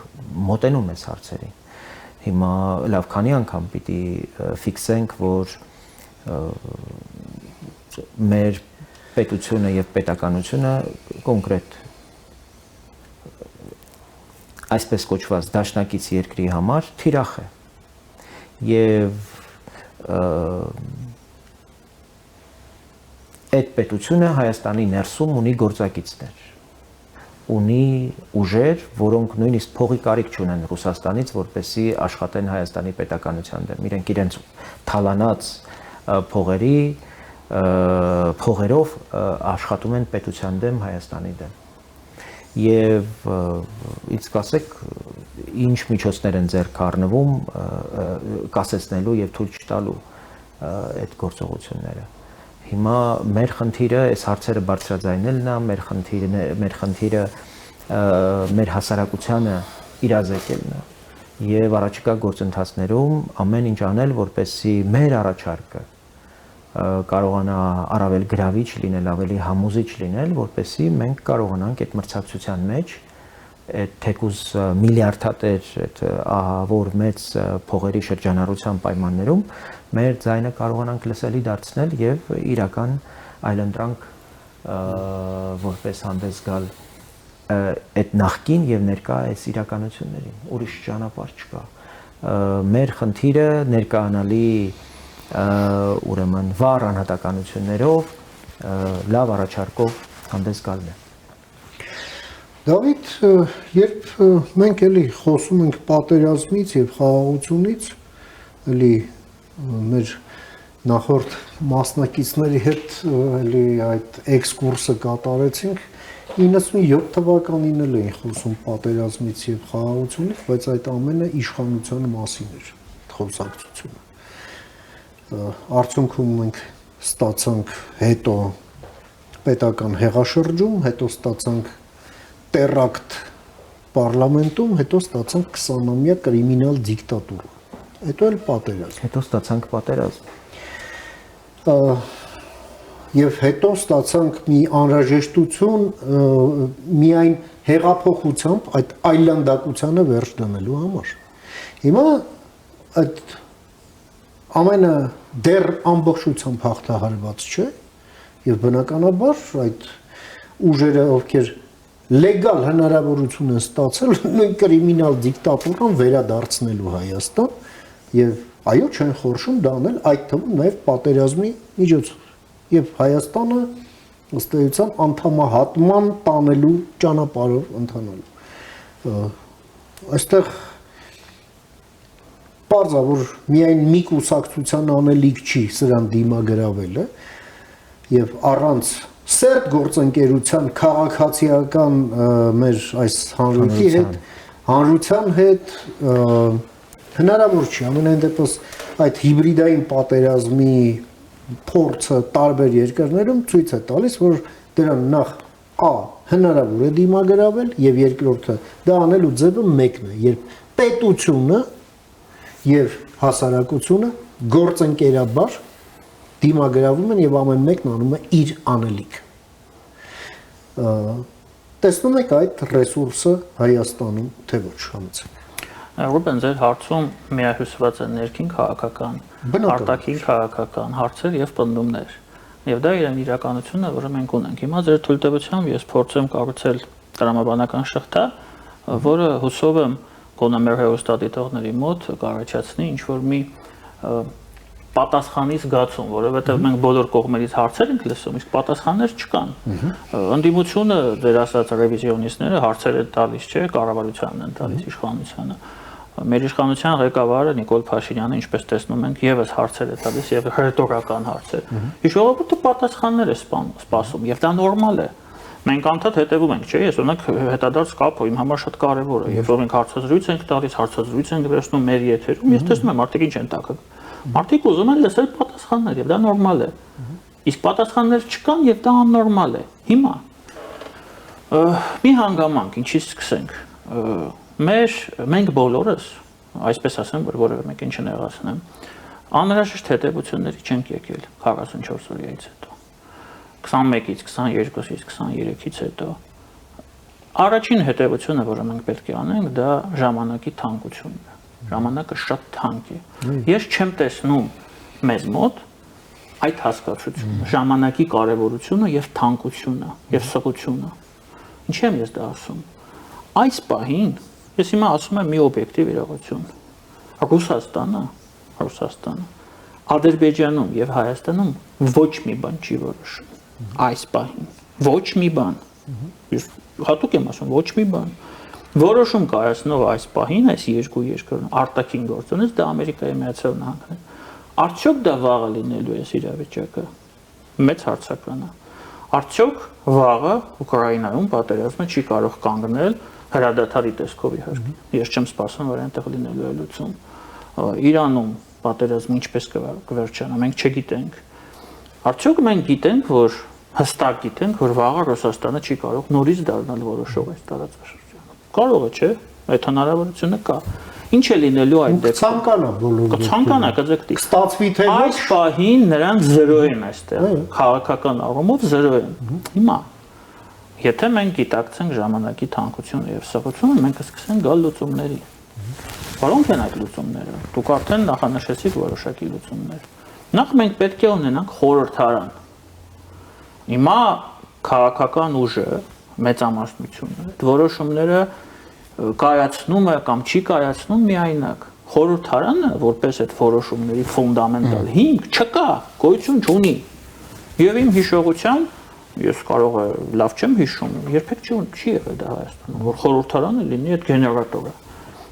մոտենում այս հարցերին։ Հիմա լավ քանի անգամ պիտի ֆիքսենք, որ մեր պետությունը եւ պետականությունը կոնկրետ այսպես կոչված դաշնակից երկրի համար թիրախ է եւ այդ պետությունը Հայաստանի ներսում ունի գործակիցներ, ունի ուժեր, որոնք նույնիսկ փողի կարիք չունեն Ռուսաստանից, որպեսզի աշխատեն Հայաստանի պետականության դեմ։ Իրենք իրենց թալանած փողերով աշխատում են պետության դեմ, Հայաստանի դեմ։ Եվ իսկ ասեք, ինչ միջոցներ են ձեռք առնվում կասեցնելու եւ թույլ չտալու այդ գործողությունները։ Հիմա մեր խնդիրը այս հարցերը բարձրաձայնելն է, մեր խնդիրը մեր հասարակությանը իրազեկելն է եւ առաջիկա գործընթացներում ամեն ինչ անել, որպեսզի մեր առաջարկը կարողանա առավել գրավիչ լինել, ավելի համոզիչ լինել, որպեսզի մենք կարողանանք այդ մրցակցության մեջ այդ թեկուզ միլիարդատեր այդ ահավոր մեծ փողերի շրջանառության պայմաններում մեր ձայնը կարողանանք լսելի դարձնել եւ իրական այլընտրանք որպես հանդես գալ այդ նախկին եւ ներկա այս իրականություններին։ Ուրիշ ճանապարհ չկա։ Մեր խնդիրը ներկայանալի ուրեմն վառ անհատականություններով լավ առաջարկով հանդես գալն է։ Դավիթ, երբ մենք էլի խոսում ենք պատերազմից եւ խաղաղությունից, էլի մեր նախորդ մասնակիցների հետ էլի այդ էքսկուրսը կատարեցինք, 97 թվականին էլ էին խոսում պատերազմից եւ խաղաղությունից, բայց այդ ամենը իշխանության մասին էր խոսակցությունը։ Արդյունքում մենք ստացանք հետո պետական հեղաշրջում, հետո ստացանք տերակտ պարլամենտում, հետո ստացանք 20-ամյա կրիմինալ դիկտատուրա, հետո էլ պատերազմ։ Հետո ստացանք պատերազմ։ Եվ հետո ստացանք մի անհրաժեշտություն միայն հեղափոխությամբ այդ այլանդակությանը վերջ դնելու համար։ Հիմա այդ ամենը դեռ ամբողջությամբ հաղթահարված չէ եւ բնականաբար այդ ուժերը, ովքեր լեգալ հնարավորություն են ստացել նույն կրիմինալ դիկտատուրան վերադարձնելու Հայաստան եւ այո չեն խորշում դա անել այդ թվում նաեւ պատերազմի միջոցով եւ Հայաստանը ըստ էության անդամահատման տանելու ճանապարհով ընթանալու այստեղ Պարզա, որ միայն մի կուսակցության անելիք չի սրան դիմագրավելը եւ առանց սերտ գործընկերության քաղաքացիական մեր այս հանրության հետ հնարավոր չի ամենայն դեպս այդ հիբրիդային պատերազմի փորձը տարբեր երկրներում ցույց է տալիս, որ դրան նախ հնարավոր է դիմագրավել եւ երկրորդը դա անելու ձևը մեկն է, երբ պետությունը եւ հասարակությունը գործընկերաբար դիմագրավում են եւ ամեն մեկն անում է իր անելիք։ Տեսնում եք այդ ռեսուրսը Հայաստանում թե ոչ համեցեք։ Ռուբեն, ձեր հարցում միահյուսված են ներքին քաղաքական, արտաքին քաղաքական հարցեր եւ պնդումներ։ Եվ դա իրեն իրականությունն է, որը մենք ունենք։ Հիմա ձեր թույլտվությամբ ես փորձեմ կառուցել տրամաբանական շղթա, որը հուսով եմ գոնե մեր հերոստատիտողների մոտ կառաջացնի ինչ-որ մի պատասխանի զգացում, որովհետև մենք բոլոր կողմերից հարցեր ենք լսում, իսկ պատասխաններ չկան։ Ընդդիմությունը, դեր ասած ռևիզիոնիստները հարցեր են տալիս, չէ, կառավարությանն են տալիս իշխանությանը։ Մեր իշխանության ղեկավարը Նիկոլ Փաշինյանը, ինչպես տեսնում ենք, եւս հարցեր է տալիս եւ ռետորական հարցեր։ Ժողովուրդը պատասխաններ է սպասում, եւ դա նորմալ է։ Մենք անդադ հետևում ենք, չէ՞, ես օրինակ հետադարձ կապը իմ համար շատ կարևոր է, երբ որ մենք հարցազրույց ենք տալիս, հարցազրույց ենք վերցնում մեր եթերում, ես տեսնում եմ մարդիկ ինչ են տակը։ Մարդիկ ուզում են լսել պատասխաններ, եւ դա նորմալ է։ Իսկ պատասխաններ չկան եւ դա աննորմալ է։ Հիմա մի հանգամանք, ինչից սկսենք։ Մենք բոլորս, այսպես ասեմ, որ որևէ մեկին չնեղացնեմ, անհրաժեշտ հետևությունների չենք եկել 44 օրից հետո։ 21-ից, 22-ից, 23-ից հետո առաջին հետևությունը, որը մենք պետք է անենք, դա ժամանակի թանկությունն է։ Ժամանակը շատ թանկ է։ Ես չեմ տեսնում մեզ մոտ այդ հասկացությունը, ժամանակի կարևորությունը եւ թանկությունը եւ սղությունը։ Ինչի՞ եմ ես դա ասում։ Այս պահին ես հիմա ասում եմ մի օբյեկտիվ իրողություն։ Ռուսաստանը, Ադրբեջանում եւ Հայաստանում ոչ մի բան չի որոշում։ Այս պահին ոչ մի բան։ Ես հատուկ եմ ասում ոչ մի բան։ Որոշում կայացնող այս պահին այս երկու երկրներն արտաքին գործոնից դա Ամերիկայի Միացյալ Նահանգներն են։ Արդյոք դա վաղը լինելու է իրավիճակը։ Մեծ հարցական է։ Արդյոք վաղը Ուկրաինայում պատերազմը չի կարող կանգնել հրադադարի տեսքով իհարկե։ Ես չեմ սպասում, որ այնտեղ լինելու է լուծում։ Իրանում պատերազմը ինչպես կվերջանա, մենք չգիտենք։ Արդյոք մենք գիտենք, որ հստակ գիտենք, որ վաղը Ռուսաստանը չի կարող նորից դառնալ որոշող այս տարածաշրջանում։ Կարող է, չէ՞։ Այդ հնարավորությունը կա։ Ինչ է լինելու այդ դեպքում։ Ցանկանա բոլորը։ Կցանկանա, կձգտի։ Ստացվի թե ոչ։ Այս պահին նրանք 0 են այստեղ, քաղաքական առումով 0 են։ Հիմա եթե մենք գիտակցենք ժամանակի թանկությունը եւ սղությունը, մենք կսկսենք գալ լուծումների։ Որոնք են այդ լուծումները։ Դուք արդեն նախանշեցիք որոշակի լուծումներ։ Նախ մենք պետք է ունենանք խորհրդարան։ Հիմա քաղաքական ուժը, մեծամասնությունը, այդ որոշումները կայացնում է կամ չի կայացնում միայնակ։ Խորհրդարանը, որպես այդ որոշումների ֆունդամենտալ հիմք, չկա, գոյություն չունի։ Եվ իմ հիշողությամբ, ես կարող է լավ չեմ հիշում, երբեք չի եղել դա Հայաստանում, որ խորհրդարանը լինի այդ գեներատորը։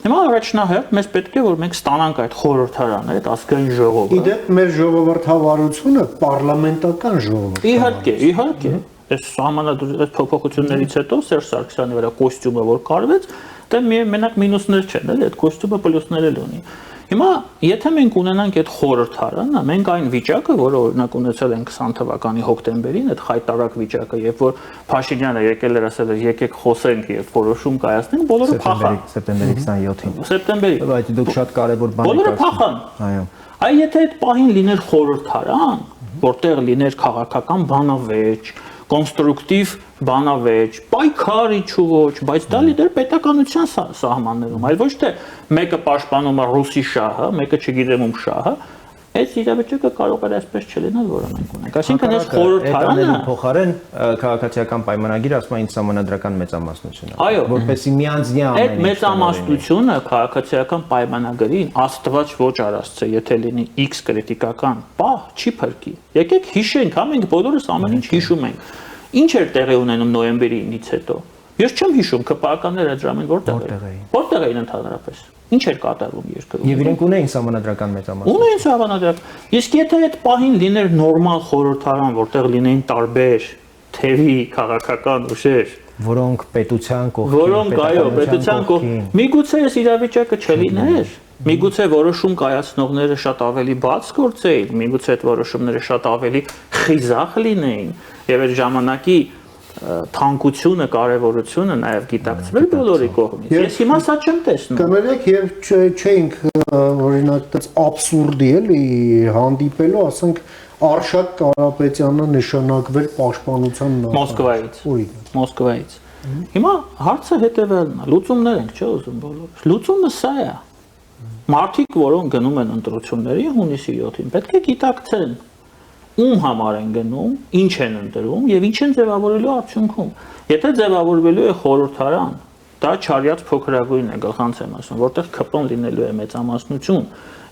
Հիմա առաջնահերթ մեզ պետք է որ մենք ստանանք այդ խորհրդարանը, այդ ազգային ժողովը։ Իդեպ մեր ժողովրդավարությունը պարլամենտական ժողովուրդ է։ Իհարկե։ Այս համանadrույց փոփոխություններից հետո Սերժ Սարգսյանի վրա կոստյումը որ կարվեց, դա մենակ մինուսներ չեն, էլի, այդ կոստյումը պլյուսներ էլ ունի։ Հիմա, եթե մենք ունենանք այդ խորհրդարանը, մենք այն վիճակը, որը օրինակ ունեցել ենք 20 թվականի հոկտեմբերին, այդ խայտարակ վիճակը, երբ որ Փաշինյանը եկել էր ասել էր եկեք խոսենք եւ որոշում կայացնենք, բոլորը փախան։ Սեպտեմբերի 27-ին։ Սեպտեմբերի։ Բայց դուք շատ կարևոր բան եք Բոլորը փախան։ Այո։ Այ եթե այդ պահին լիներ խորհրդարան, որտեղ լիներ քաղաքական բանավեճ, կոնստրուկտիվ բանավեճ, պայքարի չուղոչ, բայց դա լիներ պետականության սահմաններում, այլ ոչ թե մեկը պաշտպանում է ռուսի շահը, մեկը չգիտեմ ում շահը, այս իրավիճակը կարող է այսպես չլինել, որը մենք ունենք։ Այսինքն այս խորհրդարանը փոխարեն քաղաքացիական պայմանագիր ասում է ինձ համանդրական մեծամասնություն է։ Այո, որպեսզի միանձնյա ամեն այդ մեծամասնությունը քաղաքացիական պայմանագրին աստված ոչ արածցե, եթե լինի X կրիտիկական պահ, չի փրկի։ Եկեք հիշենք, հա մենք բոլորս ամեն ինչ հիշում ենք։ Ինչ էր տեղի ունենում նոյեմբերի 9-ից հետո։ Ես չեմ հիշում ԿՊԱ-ականները այդ ժամին որտեղ էին ընդհանրապես։ Ինչ էր կատարվում երկրում։ Եվ իրենք ունեին համանդրական մեծամասնություն։ Ունեին համանդրական։ Իսկ եթե այդ պահին լիներ նորմալ խորհրդարան, որտեղ լինեին տարբեր թևի քաղաքական ուժեր, որոնք պետության կողքին, որոնք այո, պետության կողքին, միգուցե այս իրավիճակը չլիներ, միգուցե որոշում կայացնողները շատ ավելի բաց գործեին, միգուցե այդ որոշումները շատ ավելի խիզախ լինեին, եւ այդ ժամանակի թանկությունը, կարևորությունը նաև գիտակցվել բոլորի կողմից։ Ես հիմա սա չեմ տեսնում։ Կներեք եւ չէինք օրինակ այդպես աբսուրդի էլի հանդիպելու, ասենք Արշակ Կարապետյանը նշանակվել պաշտպանության Մոսկվայից։ Հիմա հարցը հետևելն է, լուծումներ ենք, չէ՞ ուզում բոլորս։ Լուծումը սա է։ Մարդիկ, որոնք գնում են ընտրությունների հունիսի 7-ին, պետք է գիտակցեն ում համար են գնում, ինչ են ընտրում եւ ինչ են ձևավորելու արդյունքում։ Եթե ձևավորվելու է խորհրդարան, դա չարյաց փոքրագույն է, գլխանց եմ ասում, որտեղ ԿՊ-ն լինելու է մեծամասնություն,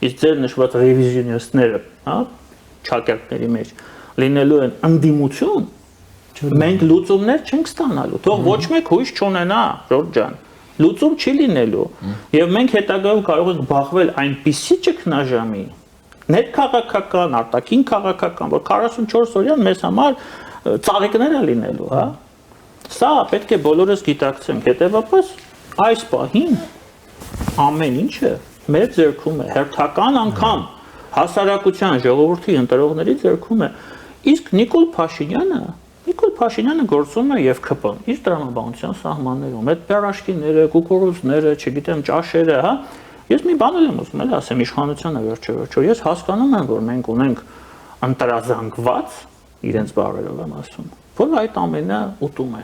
իսկ ձեր նշված ռևիզիոնիստները, հա, ճակերտների մեջ լինելու են ընդդիմություն, մենք լուծումներ չենք ստանալու։ Թող ոչ մեկ հույս չունենա, Ժորժ ջան։ Լուծում չի լինելու։ Եվ մենք հետագայում կարող ենք բախվել այնպիսի ճգնաժամի, ներքաղաքական, արտաքին քաղաքական, որ 44 օրյան մեզ համար ծաղիկներ է լինելու, հա։ Սա պետք է բոլորս գիտակցենք, հետևաբար այս պահին ամեն ինչը մեր ձեռքում է, հերթական անգամ հասարակության ժողովրդի ընտրողների ձեռքում է։ Իսկ Նիկոլ Փաշինյանը գործում է եւ ԿՊ-ն իր տրամաբանության սահմաններում, այդ պերաշկիները, կուկուրուզները, չգիտեմ, ճաշերը, հա։ Ես մի բան եմ ուզում ասեմ իշխանությանը վերջը։ Ես հասկանում եմ, որ մենք ունենք ընտրազանգված, իրենց բառերով եմ ասում, որ այդ ամենը ուտում է։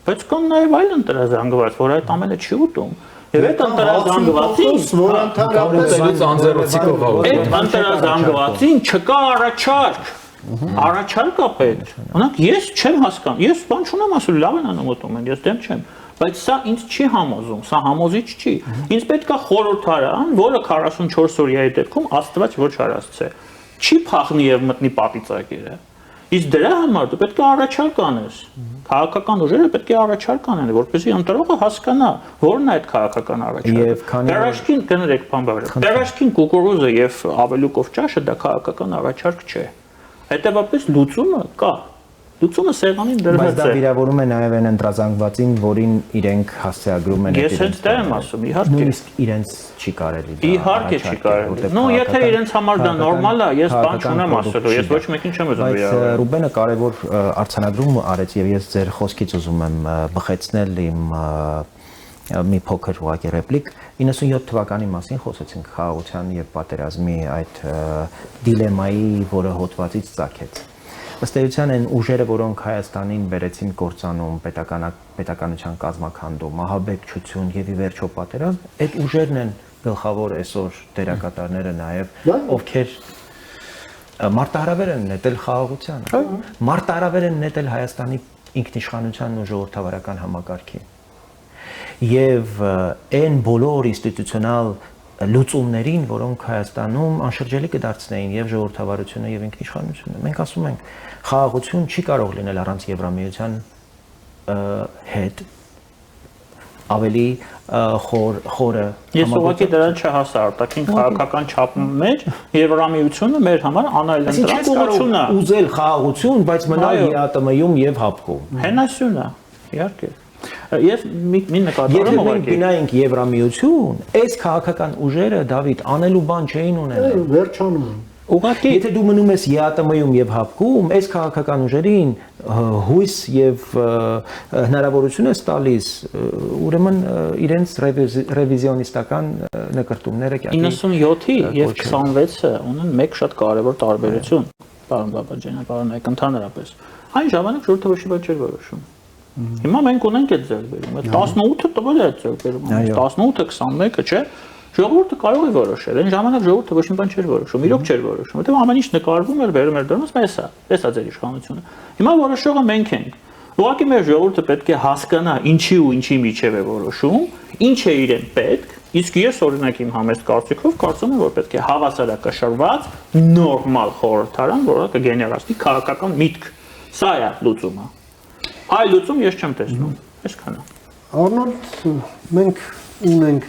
Բայց կան նաև այլ ընտրազանգված, որ այդ ամենը չի ուտում։ Եվ այդ ընտրազանգվածին, որ ընդհանրապես անձեռոցիկով այդ ընտրազանգվածին չկա առաջարկ։ Առաջարկ է պետք։ Օրինակ ես չեմ հասկանում, ես բան չունեմ ասել, լավ են անում ուտում են, ես դեմ չեմ, բայց սա ինձ չի համոզում, սա համոզիչ չի։ Ինձ պետք է խորհրդարան, որը 44 օրյայի դեպքում Աստված ոչ արածցե, չի փախնի եւ մտնի պատիծակերը։ Իսկ դրա համար դու պետք է առաջարկ անես։ Քաղաքական ուժերը պետք է առաջարկ անեն, որպեսզի ընտրողը հասկանա, որն է այդ քաղաքական առաջարկը։ Պերաշկին կներեք, բան բավարար։ Պերաշկին կուկուրուզը եւ ավելուկով ճաշը դա քաղաքական առաջարկ չէ։ Հետևաբար լուծումը կա։ Լուծումը սեղանին դրված է։ Բայց դա վիրավորում է նաև այն ընտրազանգվածին, որին իրենք հասցեագրում են։ Ես հենց դա եմ ասում, իհարկե։ Նույնիսկ իրենց չի կարելի դա։ Իհարկե չի կարելի։ Նո, եթե իրենց համար դա նորմալ է, ես բան չունեմ ասելու, ես ոչ մեկին չեմ ուզում վիրավորել։ Բայց Ռուբենը կարևոր արձանագրում արեց եւ ես ձեր խոսքից ուզում եմ բխեցնել իմ մի փոքր ուղղակի ռեպլիկ 97 թվականի մասին խոսեցինք խաղաղության եւ պատերազմի այդ դիլեմայի, որը հոդվածից ծագեց։ Ըստ էության են ուժերը, որոնք Հայաստանին բերեցին կործանում, պետականության կազմաքանդում, ահաբեկչություն եւ ի վերջո պատերազմ, այդ ուժերն են գլխավոր այսօր դերակատարները նաեւ, ովքեր մարտահրավեր են նետել խաղաղությանը, մարտահրավեր են նետել Հայաստանի ինքնիշխանությանն ու ժողովրդավարական համակարգին։ Եվ այն բոլոր ինստիտուցիոնալ լուծումներին, որոնք Հայաստանում անշրջելի կդարձնեին եւ ժողովրդավարությունը եւ ինքնիշխանությունը։ Մենք ասում ենք, խաղաղություն չի կարող լինել առանց Եվրամիության հետ ավելի խորը։ Ես ուղղակի դրան չհասա արտաքին քաղաքական չափի մեջ Եվրամիությունը մեր համար անայլընտրանքությունն է։ Ուզել խաղաղություն, բայց մնալ ԵԱՏՄ-ում եւ հապկում։ Հենասյուն է, իհարկե։ Ես մի նկատառում եմ, մենք գնայինք Եվրամիություն, այս քաղաքական ուժերը Դավիթ անելու բան չէին ունենել։ Վերջանում են։ Ուղղակի եթե դու մնում ես ԵԱՏՄ-ում եւ հապկում, այս քաղաքական ուժերին հույս եւ հնարավորություն ես տալիս, ուրեմն իրենց ռևիզիոնիստական նկարտումները կյանքի 97-ի եւ 26-ը ունեն մեկ շատ կարեւոր տարբերություն, պարոն Բաբաջյան, պարոն Այկ, ընդհանրապես։ Այն ժամանակ ժողովուրդը ոչ մի բան չէր որոշում։ Հիմա մենք ունենք այդ ձեռքբերում, այդ 18-ը տվել է այդ ձեռքբերումը, 18-ը 21-ը, չէ՞։ Ժողովուրդը կարող է որոշել, այն ժամանակ ժողովուրդը ոչ մի բան չէր որոշում, իրոք չէր որոշում, որտեղ ամեն ինչ նկարվում էր, վերում էր դրոց, էսա ձեր իշխանությունը։ Հիմա որոշողը մենք ենք։ Ուղղակի մեր ժողովուրդը պետք է հասկանա ինչի ու ինչի միջև է որոշում, ինչ է իրեն պետք, իսկ ես օրինակ իմ համեստ կարծիքով կարծում եմ, որ պետք է հավասարակշռված նորմալ խորհրդարան, որը կգեներացնի քաղաքական միտք։ Սա է լուծումը։ Այլ լուծում ես չեմ տեսնում, այսքանը։ Արնոլդ, մենք ունենք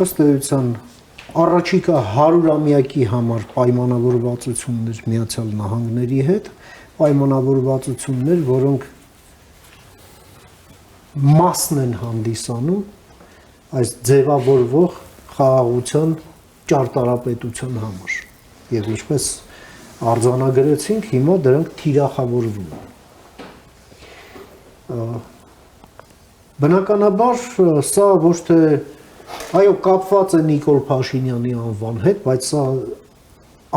ըստ էության առաջիկա 100-ամյակի համար պայմանավորվածություններ Միացյալ Նահանգների հետ, պայմանավորվածություններ, որոնք մասն են հանդիսանում այս ձևավորվող խաղաղության ճարտարապետության համար։ Եվ ինչպես արձանագրեցինք, հիմա դրանք թիրախավորվում են։ Բնականաբար սա ոչ թե այո կապված է Նիկոլ Փաշինյանի անվան հետ, բայց սա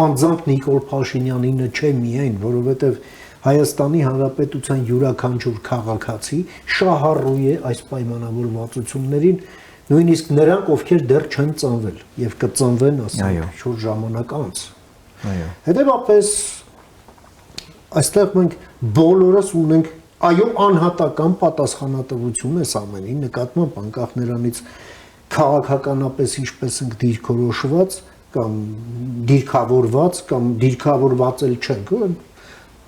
անձամբ Նիկոլ Փաշինյանինը չէ միայն, որովհետև Հայաստանի Հանրապետության յուրաքանչյուր քաղաքացի շահառու է այս պայմանավորվածություններին, նույնիսկ նրանք, ովքեր դեռ չեն ծնվել եւ կծնվեն, ասենք, շուտ ժամանակ անց։ Հետևաբար այստեղ մենք բոլորս ունենք այո անհատական պատասխանատվություն է ամենին նկատմամբ անկախ նրանից քաղաքականապես ինչպես ենք դիրքորոշված կամ դիրքավորված կամ դիրքավորված էլ չենք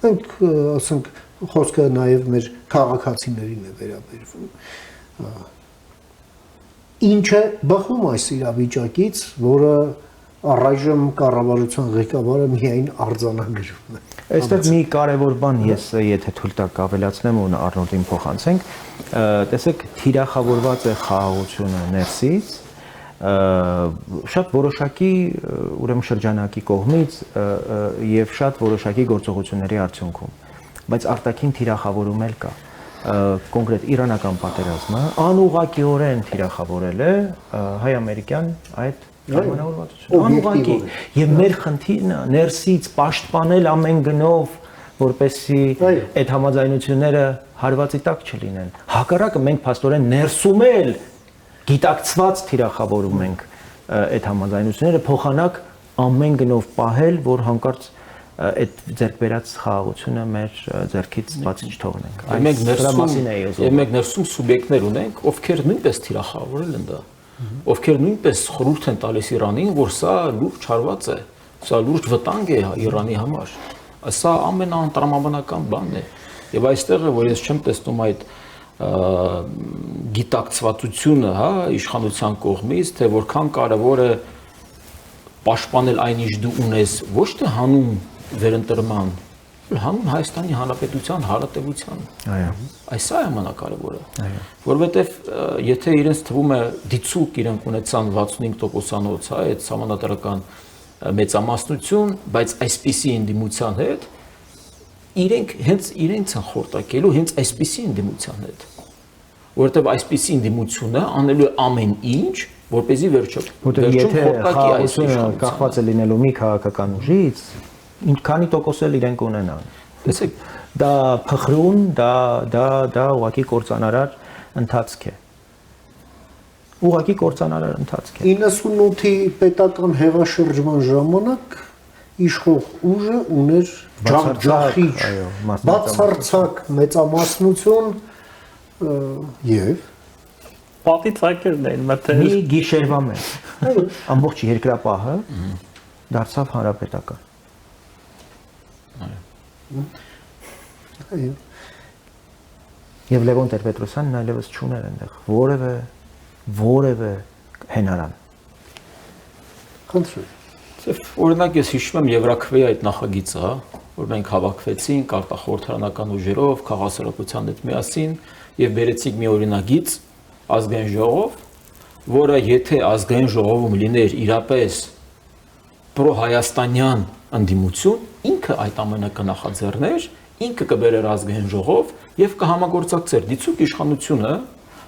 մենք ասենք խոսքը նաև մեր քաղաքացիներին է վերաբերվում ինչ է բխում այս իրավիճակից որը առայժմ կառավարության ղեկավարը միայն արձանագրում է Այստեղ մի կարևոր բան ես եթե թույլ տաք ավելացնեմ ու Արնոլդին փոխանցենք, տեսեք թիրախավորված է խաղաղությունը ներսից շատ որոշակի ուրեմն շրջանակի կողմից եւ շատ որոշակի գործողությունների արդյունքում, բայց արտաքին թիրախավորում էլ կա կոնկրետ իրանական պատերազմը անուղղակիորեն թիրախավորել է հայ-ամերիկյան այդ պայմանավորվածությունը անուղղակի եւ մեր խնդիրը ներսից պաշտպանել ամեն գնով որպեսզի այդ համաձայնությունները հարվածի տակ չլինեն հակառակը մենք փաստորեն ներսում էլ գիտակցված թիրախավորում ենք այդ համաձայնությունները փոխանակ ամեն գնով պահել որ հանկարծ այդ ձեռք բերած խաղաղությունը մեր ձեռքից բացի չթողնենք մենք ներսում սուբյեկտներ ունենք ովքեր նույնպես թիրախավորել են դա ովքեր նույնպես խորհուրդ են տալիս Իրանին որ սա լուրջ հարված է սա լուրջ վտանգ է Իրանի համար սա ամենաանտրամաբանական բանն է եւ այստեղ է որ ես չեմ տեսնում այդ գիտակցվածությունը, հա, իշխանության կողմից, թե որքան կարևոր է պաշտպանել այն ինչ դու ունես, ոչ թե հանուն վերընտրման, հանուն Հայաստանի Հանրապետության հարատևության։ Այո։ Այս է ամենակարևորը։ Այո։ Որովհետև եթե իրենց թվում է դիցուկ իրենք ունեցան 65%-անոց, հա, այդ համանդրական մեծամասնություն, բայց այսպիսի ընդդիմության հետ իրենք հենց իրենց են խորտակելու հենց այսպիսի ընդդիմության հետ որովհետև այսպիսի ընդդիմությունը անելու է ամեն ինչ որպեսզի վերջում խորտակի այս իշխանությունը կախված է լինելու մի քաղաքական ուժից քանի տոկոս էլ իրենք ունենան տեսեք դա փխրուն դա ուղղակի կործանարար ընթացք է ուղղակի կործանարար ընթացք է 98-ի պետական հեղաշրջման ժամանակ իշխող ուժը ուներ ջախջախիչ, բացարձակ մեծամասնություն եւ պատի ցակերն էին մտել մի գիշերվա մեջ ամբողջ երկրապահը դարձավ հանրապետական այո եւ Լևոն Տեր-Պետրոսյանն այլևս չուներ այնտեղ որևէ հենարան խնդրում Օրինակ ես հիշում եմ Եվրաքվեի այդ նախագիծը, հա, որ մենք հավաքվեցինք արտախորհրդարանական ուժերով, քաղաքասարակության հետ միասին եւ բերեցինք մի օրինագիծ ազգային ժողով, որը եթե ազգային ժողովում լիներ իրապես պրո-հայաստանյան ընդդիմություն, ինքը այդ ամենը կնախաձեռներ, ինքը կբերեր ազգային ժողով եւ կհամագործակցեր դիցուկ իշխանությունը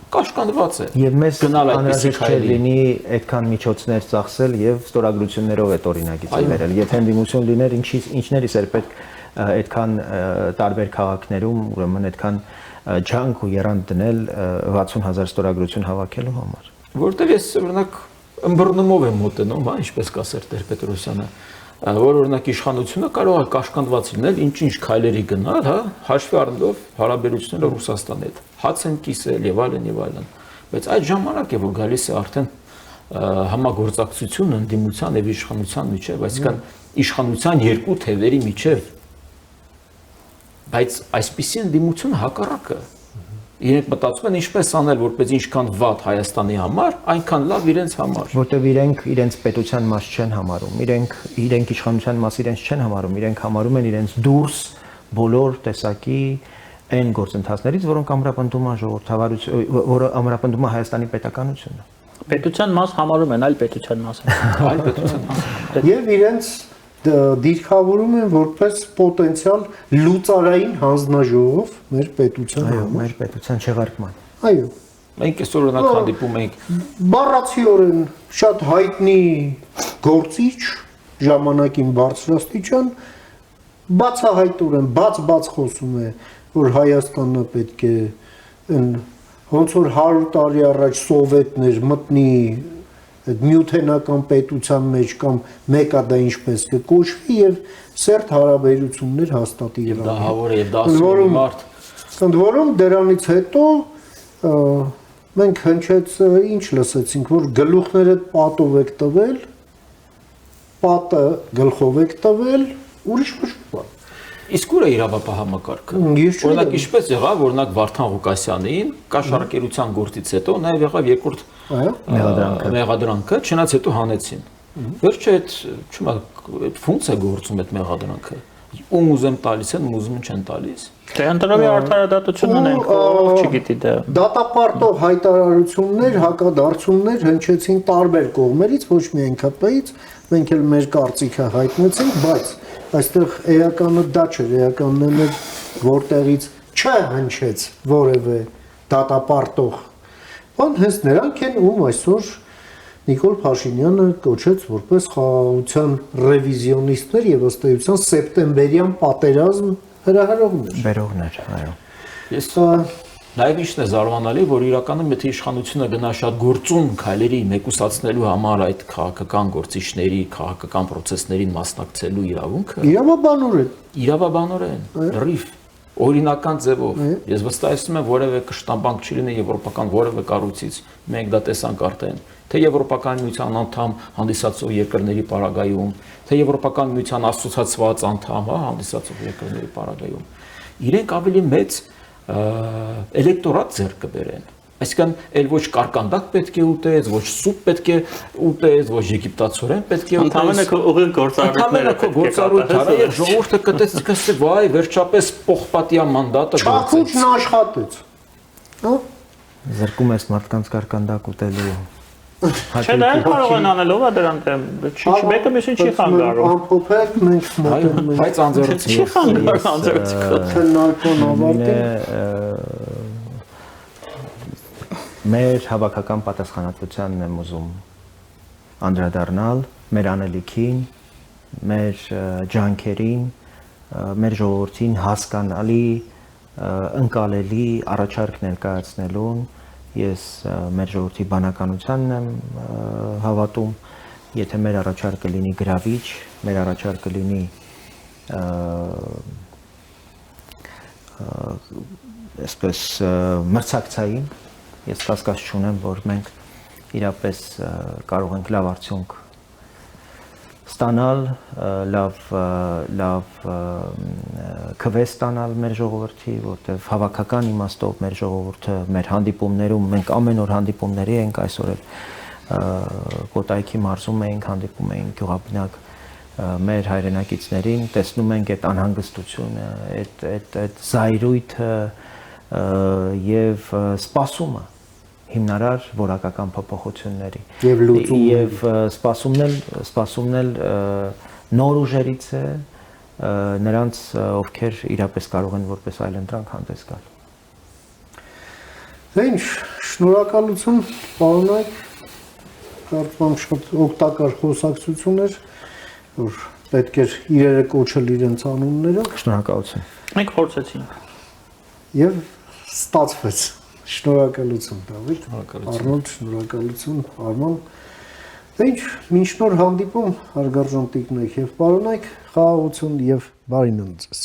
կաշկանդված է եւ մեզ անհրաժեշտ չէ լինի այդքան միջոցներ ծախսել եւ ստորագրություններով այդ օրինագիծը վերել եթե ընդդիմություն լիներ ինչներիս էր պետք այդքան տարբեր քաղաքներում ուրեմն այդքան ջանք ու երանդ դնել 60000 ստորագրություն հավաքելու համար որտեղ ես օրինակ ըմբռնումով եմ մոտենում հա ինչպես կասեր Տեր-Պետրոսյանը որ օրինակ իշխանությունը կարող է կաշկանդված լինել ինչ քայլերի գնալ, հա, հաշվի առնելով հարաբերությունները Ռուսաստանի հետ, հաց են կիսել եւ այլն, բայց այդ ժամանակ է որ գալիս է արդեն համագործակցություն ընդդիմության եւ իշխանության միջեւ, այսինքն իշխանության երկու թևերի միջեւ, բայց այսպիսի ընդդիմություն հակառակը իրենք մտածում են ինչպես անել որպես ինչքան վատ Հայաստանի համար, այնքան լավ իրենց համար։ Որտեւ իրենք իրենց պետության մաս չեն համարում, իրենք իշխանության մաս իրենց չեն համարում, իրենք համարում են իրենց դուրս բոլոր տեսակի այն գործընթացներից, որոնք ամրապնդում են ժողովրդավարությունը, որը ամրապնդում է Հայաստանի պետականությունը։ Պետության մաս համարում են այլ պետության մաս։ Այլ պետության մաս։ Եվ իրենց դիրքավորում են որպես պոտենցիալ լուծարային հանձնաժողով մեր պետության համար։ Մեր պետության չեղարկման։ Այո։ Մենք այսօր օրինակ հանդիպում ենք բառացիորեն շատ հայտնի գործիչ ժամանակին բարձրաստիճան բացահայտորեն բաց խոսում է որ Հայաստանը պետք է ոնց որ 100 տարի առաջ սովետներ մտնի նյութենական պետության մեջ կամ մեկա դա ինչպես կկոչվի եւ սերտ հարաբերություններ հաստատի եւ դա հավորը եւ դա ասում է մարդ ընդ որում դրանից հետո մենք հնչեց ինչ լսեցինք որ գլուխները պատով եք տվել պատը գլխով եք տվել ուրիշ ոչ բան իսկ ուր է իրավապահ համակարգը օրինակ ինչպես եղավ օրինակ Վարդան Ղուկասյանին կաշառակերության գործից հետո նաեւ եղավ երկրորդ մեղադրանքը չնայած հետո հանեցին վերջը այդ չունա ֆունկցիա գործում այդ մեղադրանքը ում ուզեմ տալիս են, ում ուզում չեն տալիս։ Դե ընտրովի արդարադատությունն ունենք, ով չգիտի դա։ Դատապարտող հայտարարություններ, հակադարձումներ հնչեցին տարբեր կողմերից, ոչ միայն ԿՊ-ից, մենք էլ մեր կարծիքը հայտնեցինք, բայց այստեղ էականը դա չէր, էականն էր որտեղից չհնչեց որևէ դատապարտող բան, հենց նրանք են, ում այսօր Նիկոլ Փաշինյանը կոչեց որպես խաղաղության ռևիզիոնիստներ եւ ըստ էության սեպտեմբերյան պատերազմ հրահրողներ։ Բերողներ, այո։ Ես նաև ինչն է զարմանալի, որ իրականում եթե իշխանությունը գնա շատ գործուն քայլերի մեկուսացնելու համար այդ քաղաքական գործիչների, քաղաքական process-ներին մասնակցելու իրավունքը, իրավաբանորեն, լրիվ օրինական ձևով։ Ես վստահեցնում եմ, որևէ կշտամբանք չի լինի եվրոպական որևէ կառույցից, մենք դա տեսանք արդեն, թե Եվրոպական միության անդամ հանդիսացող երկրների պարագայում, թե Եվրոպական միության ասոցիացված անդամ, հանդիսացող երկրների պարագայում, իրենք ավելի մեծ էլեկտորատ ձեռք կբերեն։ Այսինքն, էլ ոչ կարկանդակ պետք է ուտես, ոչ սուպ պետք է ուտես, ոչ եգիպտացորեն պետք է ուտես։ Ընդհանրապես ուղիղ գործառույթները գործառույթը եւ ժողովուրդը կտեսնի, վայ, վերջապես պողպատիա մանդատը գործեց։ Չախուճն աշխատեց։ Հա։ Զրկում ես մարդկանց կարկանդակ ուտելու։ Չէ, դա կարող են անելով դրանք, մեկը միշտ չի խանգարում։ Ամփոփեք, մենք մոտենում ենք։ Բայց անձեռնոցի Չի խանգարում անձեռնոցի։ Քննարկման ավարտին մեր հավաքական պատասխանատվությանն եմ ուզում անդրադառնալ, մեր անելիքին, մեր ջանքերին, մեր ժողովրդին հասկանալի, ընկալելի առաջարկ ներկայացնելուն, ես մեր ժողովրդի բանականությանն եմ հավատում, եթե մեր առաջարկը լինի գրավիչ, մեր առաջարկը լինի այսպես մրցակցային, ես կասկած չունեմ, որ մենք իրապես կարող ենք լավ արդյունք ստանալ, լավ քվե ստանալ մեր ժողովրդի, որտեղ հավաքական իմաստով մեր ժողովուրդը մեր հանդիպումներում, մենք ամեն օր հանդիպումների ենք, այսօր էլ Կոտայքի մարզում ենք, հանդիպում ենք գյուղաբնակ մեր հայրենակիցներին, տեսնում ենք այդ անհանգստությունը, այդ զայրույթը եւ սպասումը հիմնարար որակական փոփոխությունների եւ սպասումն էլ նոր ուժերից է նրանց ովքեր իրապես կարող են որպես այլընտրանք հանդես գալ։ Դե ինչ, շնորհակալություն, պարոնայք, կարծում եմ շատ օգտակար խոսակցություն էր, որ պետք էր իրերը կոչել իրենց անուններով։ Շնորհակալություն։ Մենք փորձեցինք։ Եվ ստացվեց։ Շնորհակալություն Դավիթ, Արնոլդ, շնորհակալություն Արման։ Դե ինչ, մինչ նոր հանդիպում, հարգարժան տիկնոյք եւ պարոնայք, խաղաղություն եւ բարի նոր ձեզ։